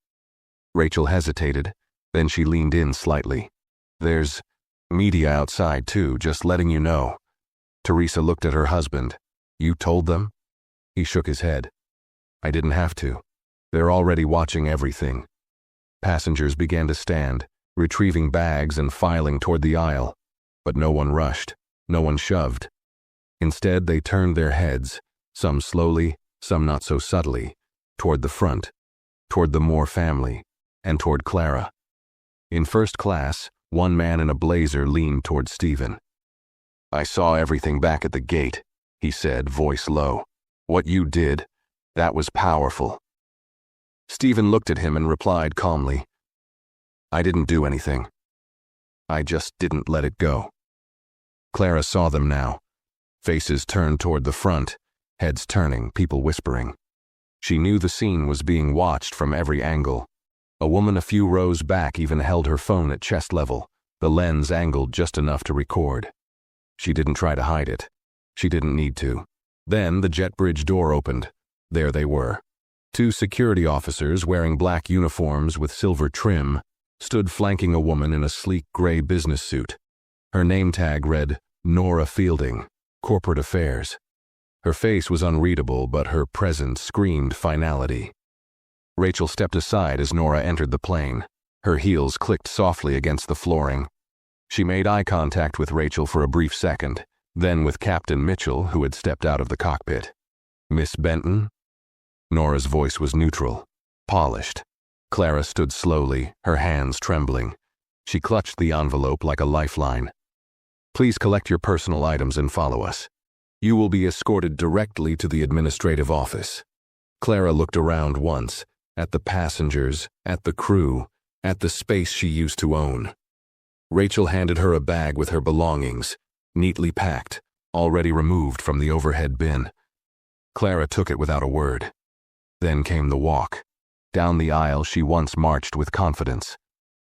Rachel hesitated, then she leaned in slightly. "There's media outside too, just letting you know." Teresa looked at her husband. "You told them?" He shook his head. "I didn't have to. They're already watching everything." Passengers began to stand, retrieving bags and filing toward the aisle, but no one rushed, no one shoved. Instead, they turned their heads, some slowly, some not so subtly, toward the front, toward the Moore family, and toward Clara. In first class, one man in a blazer leaned toward Stephen. "I saw everything back at the gate," he said, voice low. "What you did, that was powerful." Stephen looked at him and replied calmly, "I didn't do anything. I just didn't let it go." Clara saw them now. Faces turned toward the front, heads turning, people whispering. She knew the scene was being watched from every angle. A woman a few rows back even held her phone at chest level, the lens angled just enough to record. She didn't try to hide it. She didn't need to. Then the jet bridge door opened. There they were. Two security officers wearing black uniforms with silver trim stood flanking a woman in a sleek gray business suit. Her name tag read, Nora Fielding, Corporate Affairs. Her face was unreadable, but her presence screamed finality. Rachel stepped aside as Nora entered the plane. Her heels clicked softly against the flooring. She made eye contact with Rachel for a brief second, then with Captain Mitchell, who had stepped out of the cockpit. "Miss Benton?" Nora's voice was neutral, polished. Clara stood slowly, her hands trembling. She clutched the envelope like a lifeline. "Please collect your personal items and follow us. You will be escorted directly to the administrative office." Clara looked around once, at the passengers, at the crew, at the space she used to own. Rachel handed her a bag with her belongings, neatly packed, already removed from the overhead bin. Clara took it without a word. Then came the walk. Down the aisle she once marched with confidence.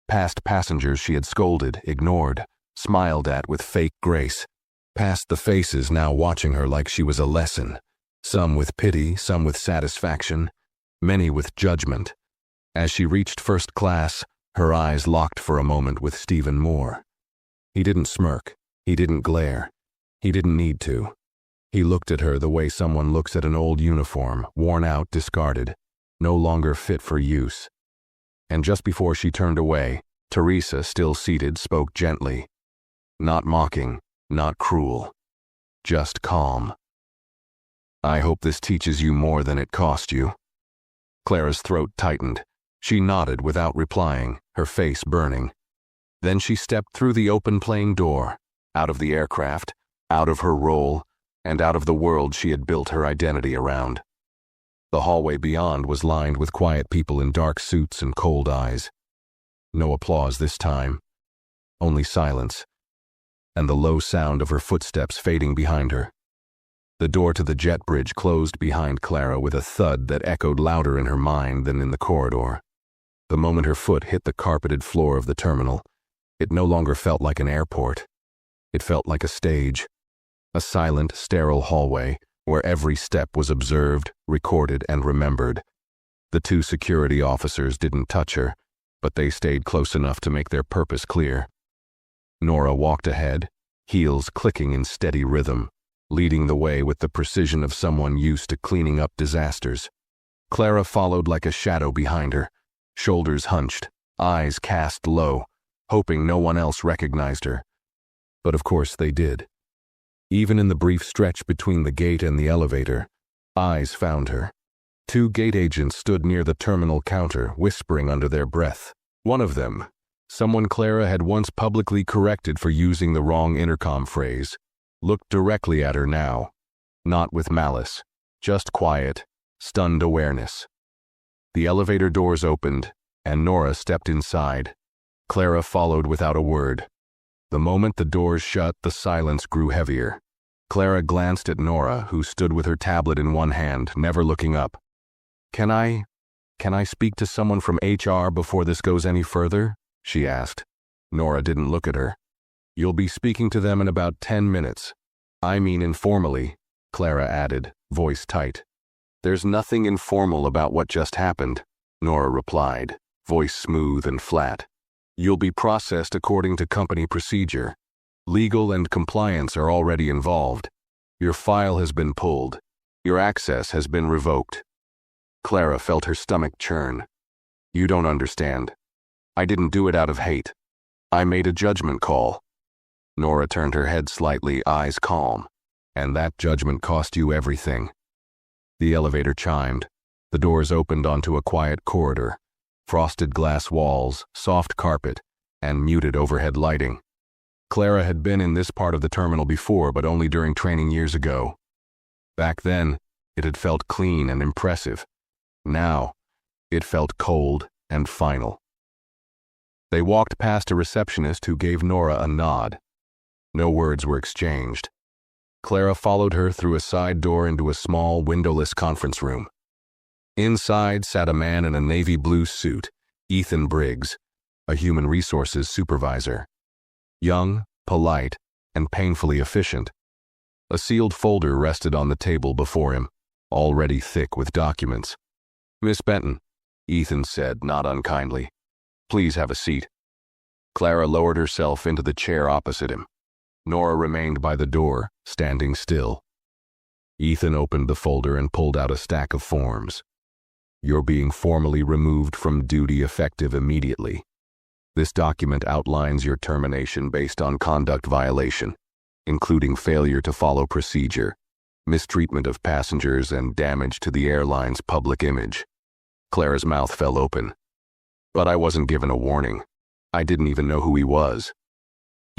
Past passengers she had scolded, ignored, smiled at with fake grace. Past the faces now watching her like she was a lesson. Some with pity, some with satisfaction, many with judgment. As she reached first class, her eyes locked for a moment with Stephen Moore. He didn't smirk. He didn't glare. He didn't need to. He looked at her the way someone looks at an old uniform, worn out, discarded, no longer fit for use. And just before she turned away, Teresa, still seated, spoke gently. Not mocking, not cruel, just calm. "I hope this teaches you more than it cost you." Clara's throat tightened. She nodded without replying, her face burning. Then she stepped through the open plane door, out of the aircraft, out of her role, and out of the world she had built her identity around. The hallway beyond was lined with quiet people in dark suits and cold eyes. No applause this time, only silence, and the low sound of her footsteps fading behind her. The door to the jet bridge closed behind Clara with a thud that echoed louder in her mind than in the corridor. The moment her foot hit the carpeted floor of the terminal, it no longer felt like an airport. It felt like a stage. A silent, sterile hallway where every step was observed, recorded, and remembered. The two security officers didn't touch her, but they stayed close enough to make their purpose clear. Nora walked ahead, heels clicking in steady rhythm, leading the way with the precision of someone used to cleaning up disasters. Clara followed like a shadow behind her, shoulders hunched, eyes cast low, hoping no one else recognized her. But of course they did. Even in the brief stretch between the gate and the elevator, eyes found her. Two gate agents stood near the terminal counter, whispering under their breath. One of them, someone Clara had once publicly corrected for using the wrong intercom phrase, looked directly at her now, not with malice, just quiet, stunned awareness. The elevator doors opened, and Nora stepped inside. Clara followed without a word. The moment the doors shut, the silence grew heavier. Clara glanced at Nora, who stood with her tablet in one hand, never looking up. Can I speak to someone from HR before this goes any further?" she asked. Nora didn't look at her. "You'll be speaking to them in about 10 minutes. I mean informally," Clara added, voice tight. "There's nothing informal about what just happened," Nora replied, voice smooth and flat. "You'll be processed according to company procedure. Legal and compliance are already involved. Your file has been pulled. Your access has been revoked." Clara felt her stomach churn. "You don't understand. I didn't do it out of hate. I made a judgment call." Nora turned her head slightly, eyes calm. "And that judgment cost you everything. The elevator chimed. The doors opened onto a quiet corridor, frosted glass walls, soft carpet, and muted overhead lighting. Clara had been in this part of the terminal before, but only during training years ago. Back then, it had felt clean and impressive. Now, it felt cold and final. They walked past a receptionist who gave Nora a nod. No words were exchanged. Clara followed her through a side door into a small, windowless conference room. Inside sat a man in a navy blue suit, Ethan Briggs, a human resources supervisor. Young, polite, and painfully efficient. A sealed folder rested on the table before him, already thick with documents. "Miss Benton," Ethan said, not unkindly. "Please have a seat." Clara lowered herself into the chair opposite him. Nora remained by the door, standing still. Ethan opened the folder and pulled out a stack of forms. "You're being formally removed from duty effective immediately. This document outlines your termination based on conduct violation, including failure to follow procedure, mistreatment of passengers, and damage to the airline's public image." Clara's mouth fell open. "But I wasn't given a warning. I didn't even know who he was."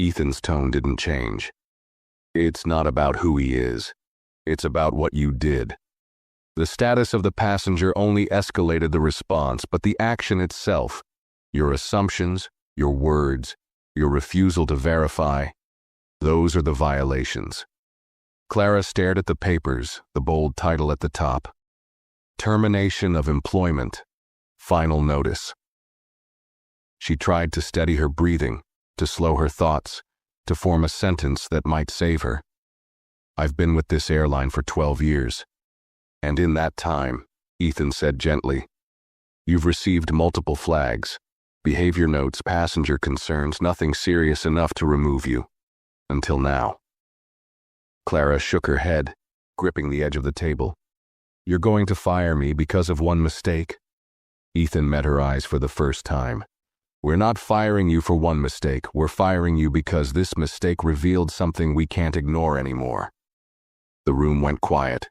Ethan's tone didn't change. "It's not about who he is. It's about what you did. The status of the passenger only escalated the response, but the action itself, your assumptions, your words, your refusal to verify, those are the violations." Clara stared at the papers, the bold title at the top. Termination of employment. Final notice. She tried to steady her breathing, to slow her thoughts, to form a sentence that might save her. "I've been with this airline for 12 years. And in that time," Ethan said gently, "you've received multiple flags, behavior notes, passenger concerns, nothing serious enough to remove you. Until now." Clara shook her head, gripping the edge of the table. "You're going to fire me because of one mistake?" Ethan met her eyes for the first time. "We're not firing you for one mistake. We're firing you because this mistake revealed something we can't ignore anymore." The room went quiet.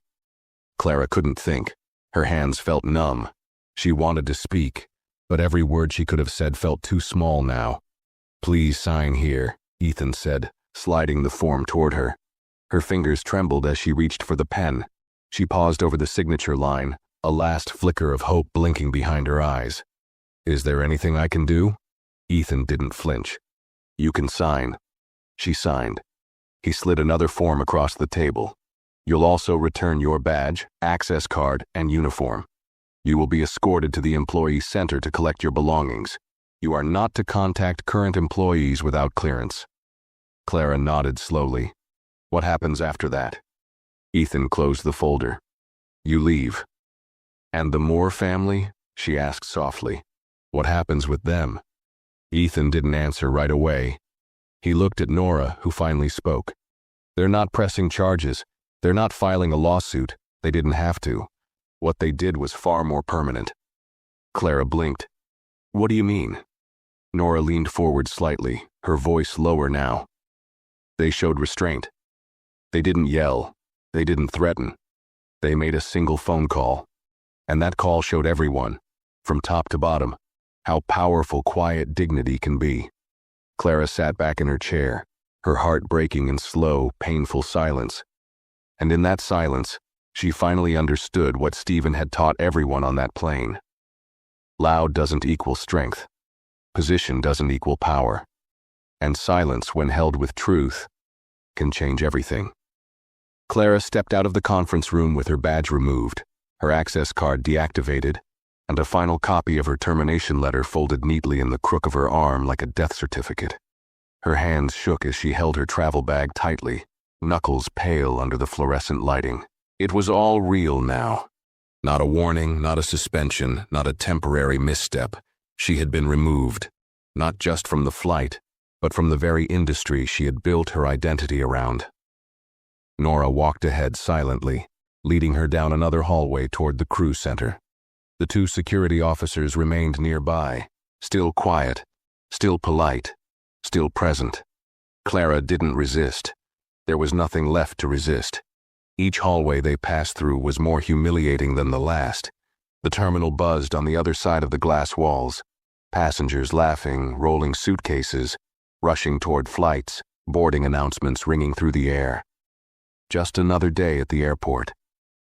Clara couldn't think. Her hands felt numb. She wanted to speak, but every word she could have said felt too small now. "Please sign here," Ethan said, sliding the form toward her. Her fingers trembled as she reached for the pen. She paused over the signature line, a last flicker of hope blinking behind her eyes. "Is there anything I can do?" Ethan didn't flinch. "You can sign." She signed. He slid another form across the table. "You'll also return your badge, access card, and uniform. You will be escorted to the employee center to collect your belongings. You are not to contact current employees without clearance." Clara nodded slowly. "What happens after that?" Ethan closed the folder. "You leave." "And the Moore family?" she asked softly. "What happens with them?" Ethan didn't answer right away. He looked at Nora, who finally spoke. "They're not pressing charges. They're not filing a lawsuit. They didn't have to. What they did was far more permanent." Clara blinked. "What do you mean?" Nora leaned forward slightly, her voice lower now. "They showed restraint. They didn't yell. They didn't threaten. They made a single phone call. And that call showed everyone, from top to bottom, how powerful quiet dignity can be." Clara sat back in her chair, her heart breaking in slow, painful silence. And in that silence, she finally understood what Stephen had taught everyone on that plane. Loud doesn't equal strength. Position doesn't equal power. And silence, when held with truth, can change everything. Clara stepped out of the conference room with her badge removed, her access card deactivated, and a final copy of her termination letter folded neatly in the crook of her arm like a death certificate. Her hands shook as she held her travel bag tightly, knuckles pale under the fluorescent lighting. It was all real now. Not a warning, not a suspension, not a temporary misstep. She had been removed, not just from the flight, but from the very industry she had built her identity around. Nora walked ahead silently, leading her down another hallway toward the crew center. The two security officers remained nearby, still quiet, still polite, still present. Clara didn't resist. There was nothing left to resist. Each hallway they passed through was more humiliating than the last. The terminal buzzed on the other side of the glass walls. Passengers laughing, rolling suitcases, rushing toward flights, boarding announcements ringing through the air. Just another day at the airport.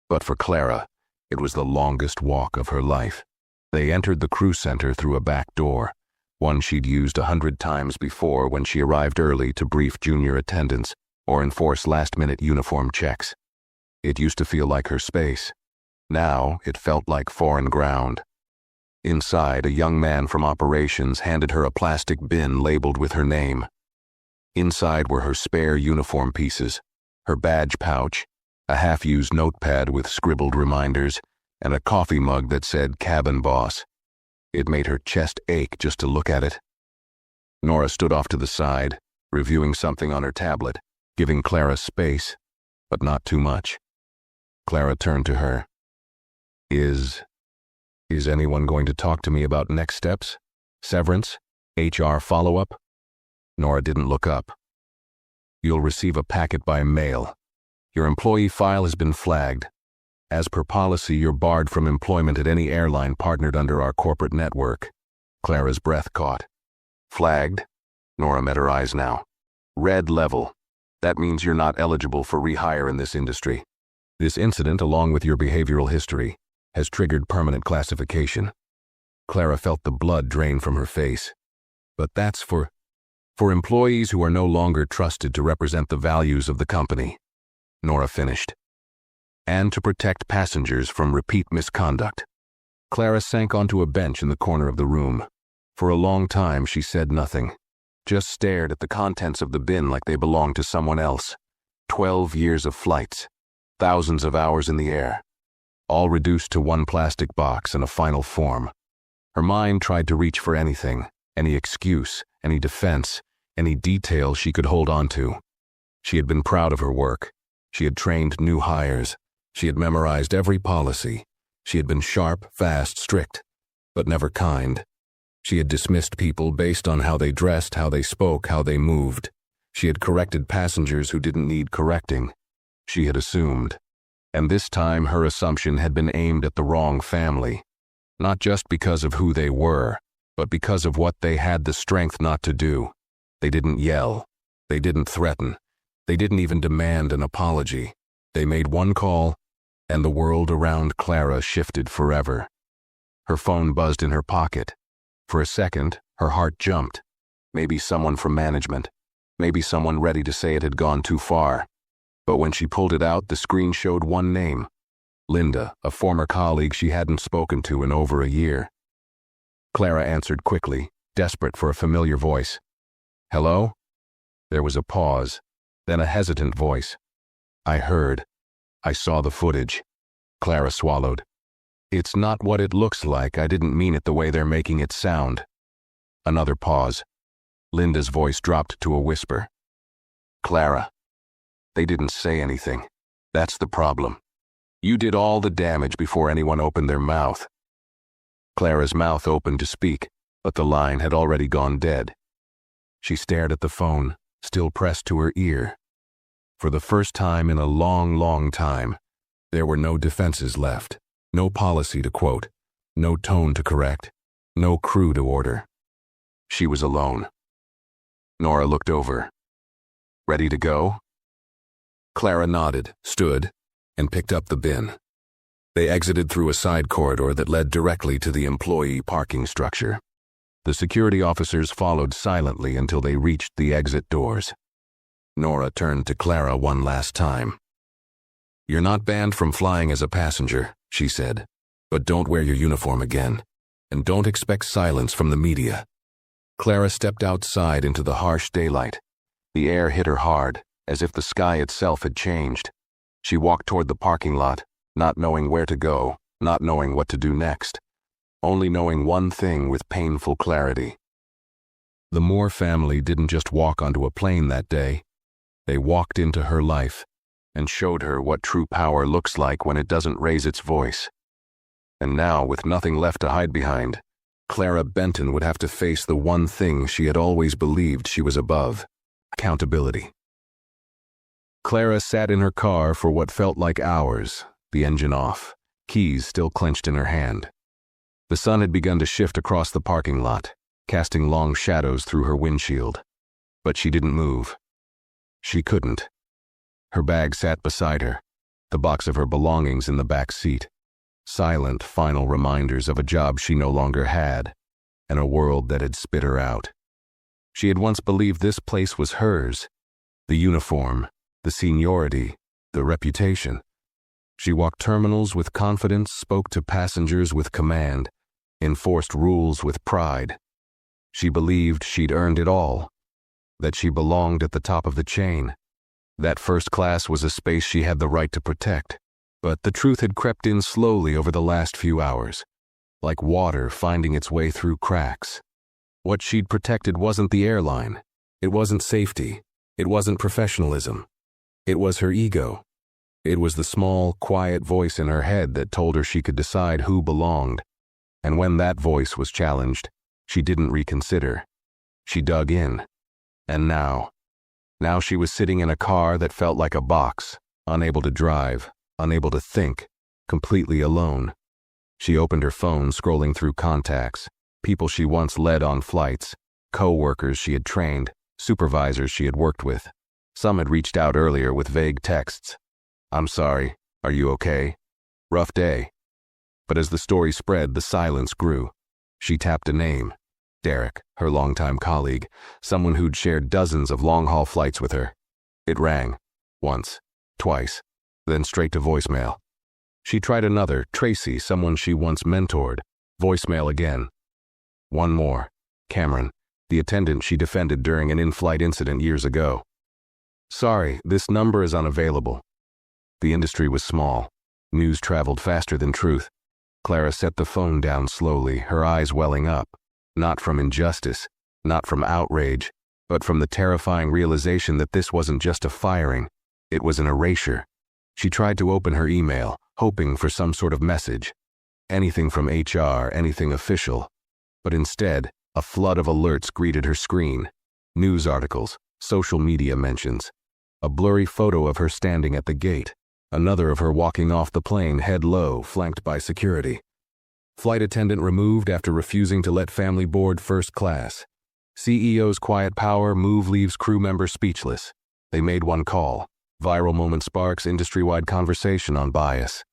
But for Clara, it was the longest walk of her life. They entered the crew center through a back door, one she'd used 100 times before when she arrived early to brief junior attendants or enforce last-minute uniform checks. It used to feel like her space. Now it felt like foreign ground. Inside, a young man from operations handed her a plastic bin labeled with her name. Inside were her spare uniform pieces, her badge pouch, a half-used notepad with scribbled reminders, and a coffee mug that said Cabin Boss. It made her chest ache just to look at it. Nora stood off to the side, reviewing something on her tablet, giving Clara space, but not too much. Clara turned to her. Is anyone going to talk to me about next steps? Severance? HR follow-up? Nora didn't look up. You'll receive a packet by mail. Your employee file has been flagged. As per policy, you're barred from employment at any airline partnered under our corporate network. Clara's breath caught. Flagged? Nora met her eyes now. Red level. That means you're not eligible for rehire in this industry. This incident, along with your behavioral history, has triggered permanent classification. Clara felt the blood drain from her face. But that's for employees who are no longer trusted to represent the values of the company, Nora finished. And to protect passengers from repeat misconduct. Clara sank onto a bench in the corner of the room. For a long time she said nothing, just stared at the contents of the bin like they belonged to someone else. 12 years of flights, thousands of hours in the air, all reduced to one plastic box in a final form. Her mind tried to reach for anything, any excuse, any defense, any detail she could hold on to. She had been proud of her work. She had trained new hires. She had memorized every policy. She had been sharp, fast, strict, but never kind. She had dismissed people based on how they dressed, how they spoke, how they moved. She had corrected passengers who didn't need correcting. She had assumed. And this time her assumption had been aimed at the wrong family. Not just because of who they were, but because of what they had the strength not to do. They didn't yell. They didn't threaten. They didn't even demand an apology. They made one call, and the world around Clara shifted forever. Her phone buzzed in her pocket. For a second, her heart jumped. Maybe someone from management. Maybe someone ready to say it had gone too far. But when she pulled it out, the screen showed one name. Linda, a former colleague she hadn't spoken to in over a year. Clara answered quickly, desperate for a familiar voice. Hello? There was a pause, then a hesitant voice. I heard. I saw the footage. Clara swallowed. It's not what it looks like. I didn't mean it the way they're making it sound. Another pause. Linda's voice dropped to a whisper. Clara. They didn't say anything. That's the problem. You did all the damage before anyone opened their mouth. Clara's mouth opened to speak, but the line had already gone dead. She stared at the phone, still pressed to her ear. For the first time in a long, long time, there were no defenses left, no policy to quote, no tone to correct, no crew to order. She was alone. Nora looked over. Ready to go? Clara nodded, stood, and picked up the bin. They exited through a side corridor that led directly to the employee parking structure. The security officers followed silently until they reached the exit doors. Nora turned to Clara one last time. You're not banned from flying as a passenger, she said, but don't wear your uniform again, and don't expect silence from the media. Clara stepped outside into the harsh daylight. The air hit her hard, as if the sky itself had changed. She walked toward the parking lot, not knowing where to go, not knowing what to do next, only knowing one thing with painful clarity. The Moore family didn't just walk onto a plane that day. They walked into her life and showed her what true power looks like when it doesn't raise its voice. And now, with nothing left to hide behind, Clara Benton would have to face the one thing she had always believed she was above: accountability. Clara sat in her car for what felt like hours, the engine off, keys still clenched in her hand. The sun had begun to shift across the parking lot, casting long shadows through her windshield. But she didn't move. She couldn't. Her bag sat beside her, the box of her belongings in the back seat. Silent, final reminders of a job she no longer had, and a world that had spit her out. She had once believed this place was hers. The uniform, the seniority, the reputation. She walked terminals with confidence, spoke to passengers with command, enforced rules with pride. She believed she'd earned it all, that she belonged at the top of the chain, that first class was a space she had the right to protect. But the truth had crept in slowly over the last few hours, like water finding its way through cracks. What she'd protected wasn't the airline. It wasn't safety. It wasn't professionalism. It was her ego. It was the small, quiet voice in her head that told her she could decide who belonged. And when that voice was challenged, she didn't reconsider. She dug in. And now she was sitting in a car that felt like a box, unable to drive, unable to think, completely alone. She opened her phone, scrolling through contacts, people she once led on flights, co-workers she had trained, supervisors she had worked with. Some had reached out earlier with vague texts. "I'm sorry, are you okay? Rough day." But as the story spread, the silence grew. She tapped a name. Derek, her longtime colleague, someone who'd shared dozens of long-haul flights with her. It rang. Once, twice, then straight to voicemail. She tried another, Tracy, someone she once mentored. Voicemail again. One more. Cameron, the attendant she defended during an in-flight incident years ago. "Sorry, this number is unavailable." The industry was small. News traveled faster than truth. Clara set the phone down slowly, her eyes welling up. Not from injustice, not from outrage, but from the terrifying realization that this wasn't just a firing. It was an erasure. She tried to open her email, hoping for some sort of message. Anything from HR, anything official. But instead, a flood of alerts greeted her screen. News articles, social media mentions. A blurry photo of her standing at the gate. Another of her walking off the plane, head low, flanked by security. Flight attendant removed after refusing to let family board first class. CEO's quiet power, move leaves crew member speechless. They made one call. Viral moment sparks industry-wide conversation on bias.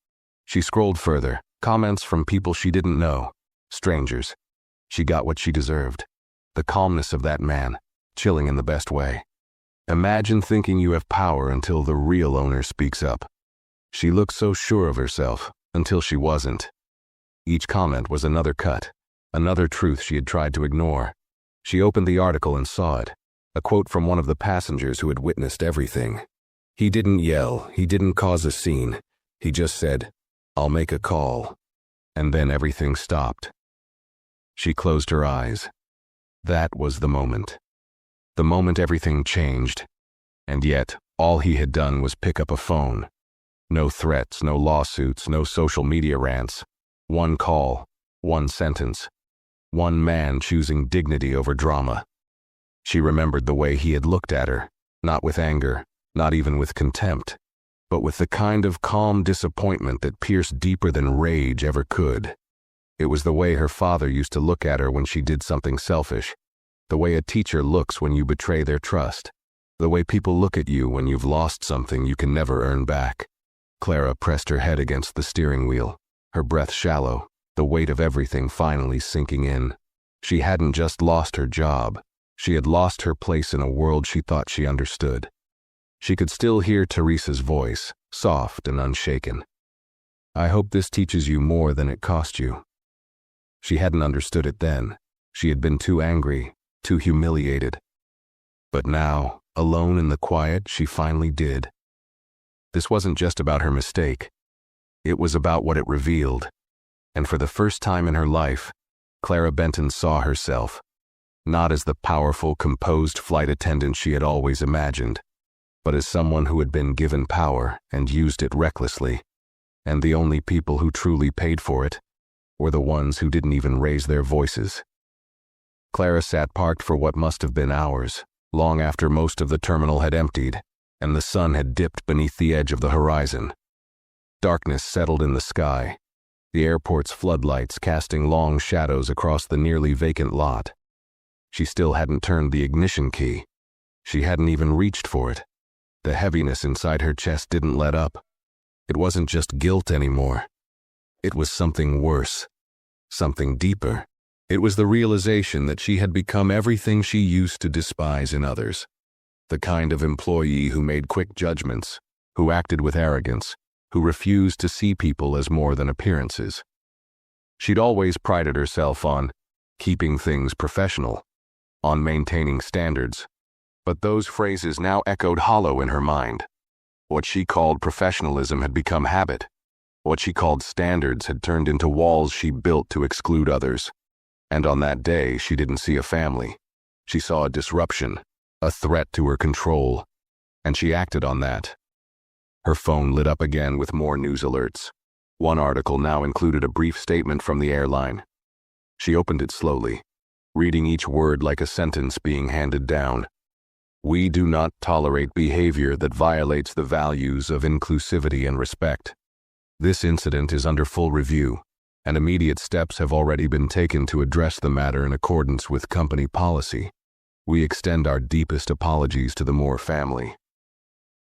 She scrolled further. Comments from people she didn't know. Strangers. She got what she deserved. The calmness of that man, chilling in the best way. Imagine thinking you have power until the real owner speaks up. She looked so sure of herself, until she wasn't. Each comment was another cut, another truth she had tried to ignore. She opened the article and saw it, a quote from one of the passengers who had witnessed everything. He didn't yell, he didn't cause a scene. He just said, "I'll make a call." And then everything stopped. She closed her eyes. That was the moment. The moment everything changed. And yet, all he had done was pick up a phone. No threats, no lawsuits, no social media rants. One call, one sentence. One man choosing dignity over drama. She remembered the way he had looked at her, not with anger, not even with contempt, but with the kind of calm disappointment that pierced deeper than rage ever could. It was the way her father used to look at her when she did something selfish, the way a teacher looks when you betray their trust, the way people look at you when you've lost something you can never earn back. Clara pressed her head against the steering wheel, her breath shallow, the weight of everything finally sinking in. She hadn't just lost her job, she had lost her place in a world she thought she understood. She could still hear Teresa's voice, soft and unshaken. "I hope this teaches you more than it cost you." She hadn't understood it then. She had been too angry, too humiliated. But now, alone in the quiet, she finally did. This wasn't just about her mistake. It was about what it revealed. And for the first time in her life, Clara Benton saw herself, not as the powerful, composed flight attendant she had always imagined, but as someone who had been given power and used it recklessly. And the only people who truly paid for it were the ones who didn't even raise their voices. Clara sat parked for what must have been hours, long after most of the terminal had emptied. and the sun had dipped beneath the edge of the horizon. Darkness settled in the sky, the airport's floodlights casting long shadows across the nearly vacant lot. She still hadn't turned the ignition key. She hadn't even reached for it. The heaviness inside her chest didn't let up. It wasn't just guilt anymore. It was something worse, something deeper. It was the realization that she had become everything she used to despise in others. The kind of employee who made quick judgments, who acted with arrogance, who refused to see people as more than appearances. She'd always prided herself on keeping things professional, on maintaining standards, but those phrases now echoed hollow in her mind. What she called professionalism had become habit. What she called standards had turned into walls she built to exclude others. And on that day, she didn't see a family. She saw a disruption, a threat to her control, and she acted on that. Her phone lit up again with more news alerts. One article now included a brief statement from the airline. She opened it slowly, reading each word like a sentence being handed down. "We do not tolerate behavior that violates the values of inclusivity and respect. This incident is under full review, and immediate steps have already been taken to address the matter in accordance with company policy. We extend our deepest apologies to the Moore family."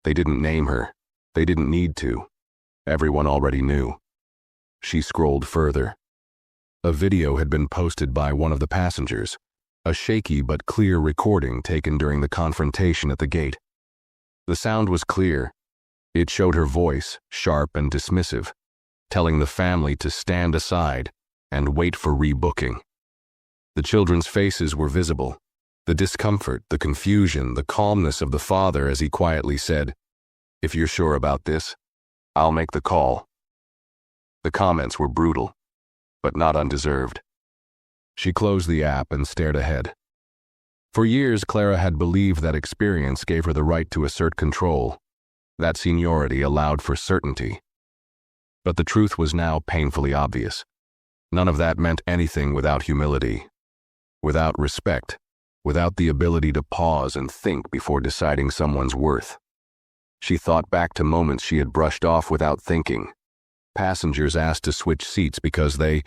They didn't name her. They didn't need to. Everyone already knew. She scrolled further. A video had been posted by one of the passengers, a shaky but clear recording taken during the confrontation at the gate. The sound was clear. It showed her voice, sharp and dismissive, telling the family to stand aside and wait for rebooking. The children's faces were visible. The discomfort, the confusion, the calmness of the father as he quietly said, "If you're sure about this, I'll make the call." The comments were brutal, but not undeserved. She closed the app and stared ahead. For years, Clara had believed that experience gave her the right to assert control. That seniority allowed for certainty. But the truth was now painfully obvious. None of that meant anything without humility, without respect, without the ability to pause and think before deciding someone's worth. She thought back to moments she had brushed off without thinking. Passengers asked to switch seats because they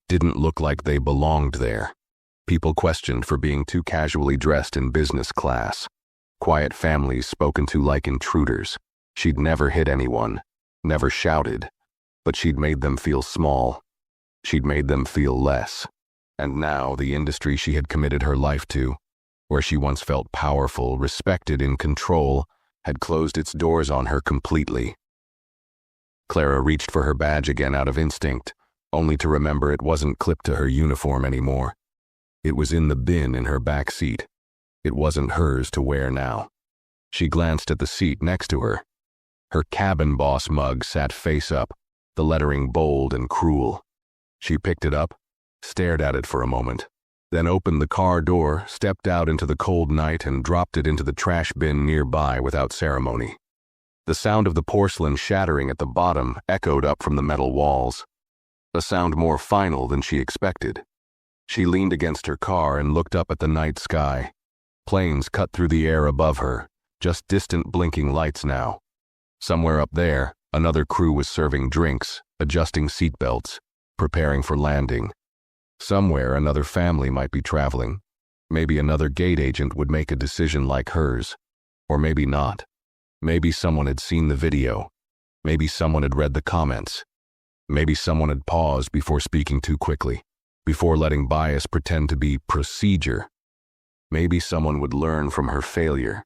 didn't look like they belonged there. People questioned for being too casually dressed in business class. Quiet families spoken to like intruders. She'd never hit anyone, never shouted, but she'd made them feel small. She'd made them feel less. And now the industry she had committed her life to, where she once felt powerful, respected, in control, had closed its doors on her completely. Clara reached for her badge again out of instinct, only to remember it wasn't clipped to her uniform anymore. It was in the bin in her back seat. It wasn't hers to wear now. She glanced at the seat next to her. Her cabin boss mug sat face up, the lettering bold and cruel. She picked it up, stared at it for a moment, then opened the car door, stepped out into the cold night, and dropped it into the trash bin nearby without ceremony. The sound of the porcelain shattering at the bottom echoed up from the metal walls, a sound more final than she expected. She leaned against her car and looked up at the night sky. Planes cut through the air above her, just distant blinking lights now. Somewhere up there, another crew was serving drinks, adjusting seatbelts, preparing for landing. Somewhere another family might be traveling. Maybe another gate agent would make a decision like hers. Or maybe not. Maybe someone had seen the video. Maybe someone had read the comments. Maybe someone had paused before speaking too quickly, before letting bias pretend to be procedure. Maybe someone would learn from her failure.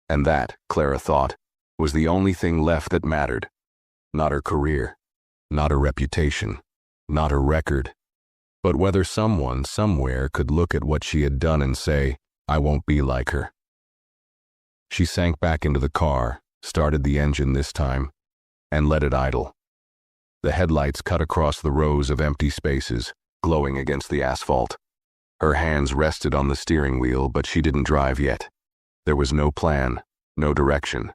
And that, Clara thought, was the only thing left that mattered. Not her career, not her reputation, not her record, but whether someone somewhere could look at what she had done and say, "I won't be like her." She sank back into the car, started the engine this time, and let it idle. The headlights cut across the rows of empty spaces, glowing against the asphalt. Her hands rested on the steering wheel, but she didn't drive yet. There was no plan, no direction,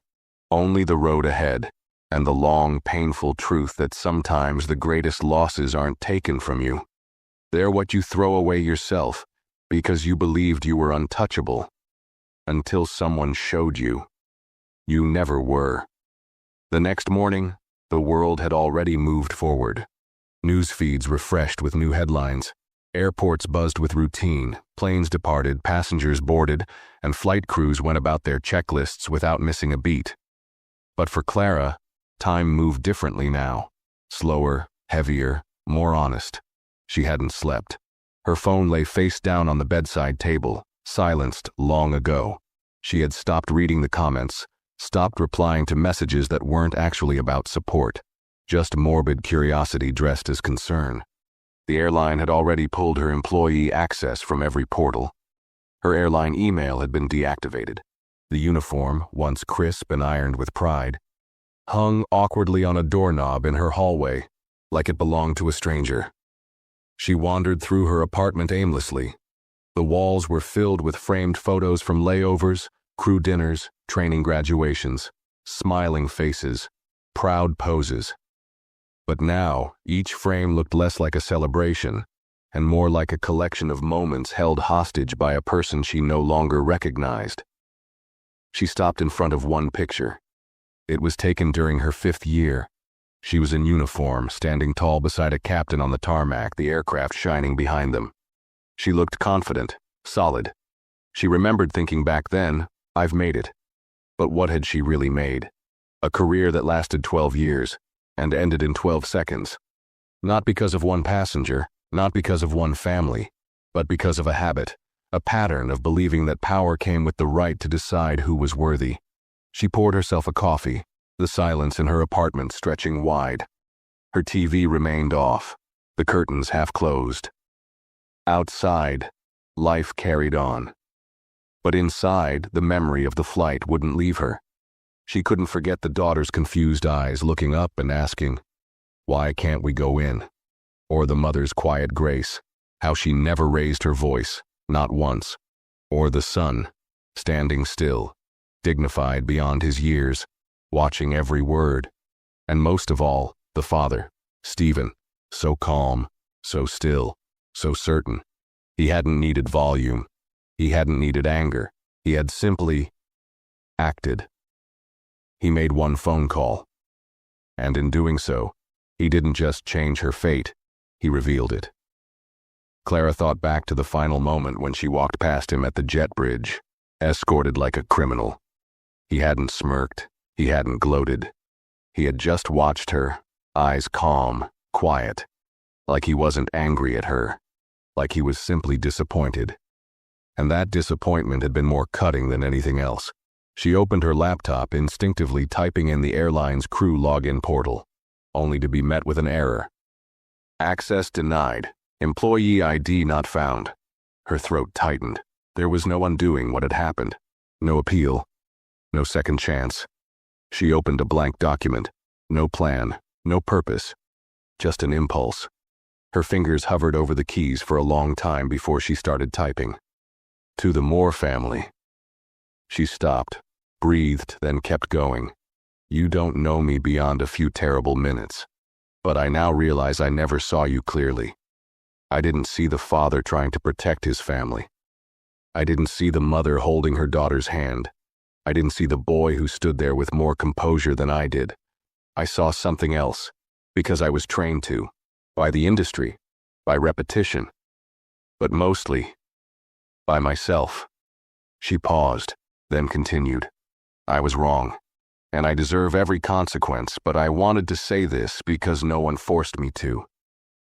only the road ahead, and the long, painful truth that sometimes the greatest losses aren't taken from you. They're what you throw away yourself, because you believed you were untouchable, until someone showed you. You never were. The next morning, the world had already moved forward. News feeds refreshed with new headlines. Airports buzzed with routine, planes departed, passengers boarded, and flight crews went about their checklists without missing a beat. But for Clara, time moved differently now. Slower, heavier, more honest. She hadn't slept. Her phone lay face down on the bedside table, silenced long ago. She had stopped reading the comments, stopped replying to messages that weren't actually about support, just morbid curiosity dressed as concern. The airline had already pulled her employee access from every portal. Her airline email had been deactivated. The uniform, once crisp and ironed with pride, hung awkwardly on a doorknob in her hallway, like it belonged to a stranger. She wandered through her apartment aimlessly. The walls were filled with framed photos from layovers, crew dinners, training graduations, smiling faces, proud poses. But now, each frame looked less like a celebration and more like a collection of moments held hostage by a person she no longer recognized. She stopped in front of one picture. It was taken during her 5th year. She was in uniform, standing tall beside a captain on the tarmac, the aircraft shining behind them. She looked confident, solid. She remembered thinking back then, I've made it. But what had she really made? A career that lasted 12 years and ended in 12 seconds. Not because of one passenger, not because of one family, but because of a habit, a pattern of believing that power came with the right to decide who was worthy. She poured herself a coffee, the silence in her apartment stretching wide. Her TV remained off, the curtains half closed. Outside, life carried on. But inside, the memory of the flight wouldn't leave her. She couldn't forget the daughter's confused eyes looking up and asking, "Why can't we go in?" Or the mother's quiet grace, how she never raised her voice, not once. Or the son, standing still, dignified beyond his years, watching every word. And most of all, the father, Stephen, so calm, so still, so certain. He hadn't needed volume. He hadn't needed anger. He had simply acted. He made one phone call. And in doing so, he didn't just change her fate, he revealed it. Clara thought back to the final moment when she walked past him at the jet bridge, escorted like a criminal. He hadn't smirked, he hadn't gloated. He had just watched her, eyes calm, quiet, like he wasn't angry at her, like he was simply disappointed. And that disappointment had been more cutting than anything else. She opened her laptop, instinctively typing in the airline's crew login portal, only to be met with an error. Access denied. Employee ID not found. Her throat tightened. There was no undoing what had happened. No appeal. No second chance. She opened a blank document. No plan. No purpose. Just an impulse. Her fingers hovered over the keys for a long time before she started typing. To the Moore family. She stopped, breathed, then kept going. You don't know me beyond a few terrible minutes. But I now realize I never saw you clearly. I didn't see the father trying to protect his family. I didn't see the mother holding her daughter's hand. I didn't see the boy who stood there with more composure than I did. I saw something else, because I was trained to, by the industry, by repetition, but mostly by myself. She paused, then continued. I was wrong, and I deserve every consequence, but I wanted to say this because no one forced me to.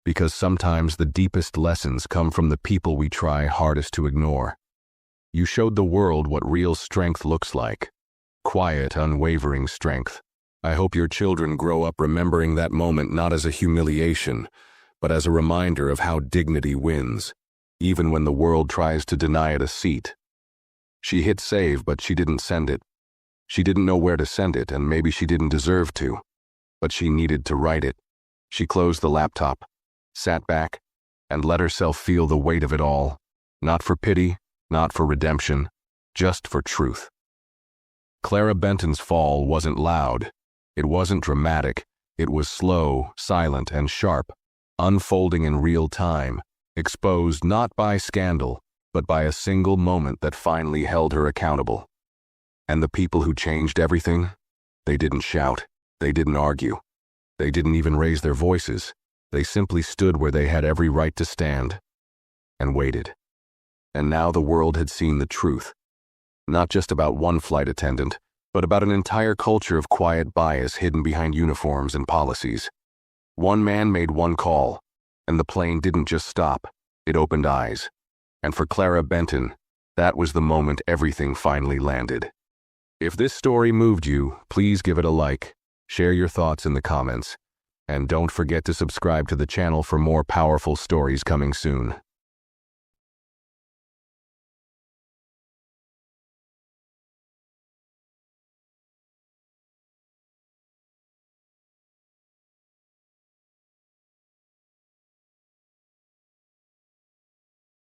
Because sometimes the deepest lessons come from the people we try hardest to ignore. You showed the world what real strength looks like. Quiet, unwavering strength. I hope your children grow up remembering that moment not as a humiliation, but as a reminder of how dignity wins, even when the world tries to deny it a seat. She hit save, but she didn't send it. She didn't know where to send it, and maybe she didn't deserve to. But she needed to write it. She closed the laptop, sat back, and let herself feel the weight of it all. Not for pity, not for redemption, just for truth. Clara Benton's fall wasn't loud. It wasn't dramatic. It was slow, silent, and sharp, unfolding in real time, exposed not by scandal, but by a single moment that finally held her accountable. And the people who changed everything? They didn't shout. They didn't argue. They didn't even raise their voices. They simply stood where they had every right to stand and waited. And now the world had seen the truth. Not just about one flight attendant, but about an entire culture of quiet bias hidden behind uniforms and policies. One man made one call, and the plane didn't just stop, it opened eyes. And for Clara Benton, that was the moment everything finally landed. If this story moved you, please give it a like, share your thoughts in the comments, and don't forget to subscribe to the channel for more powerful stories coming soon.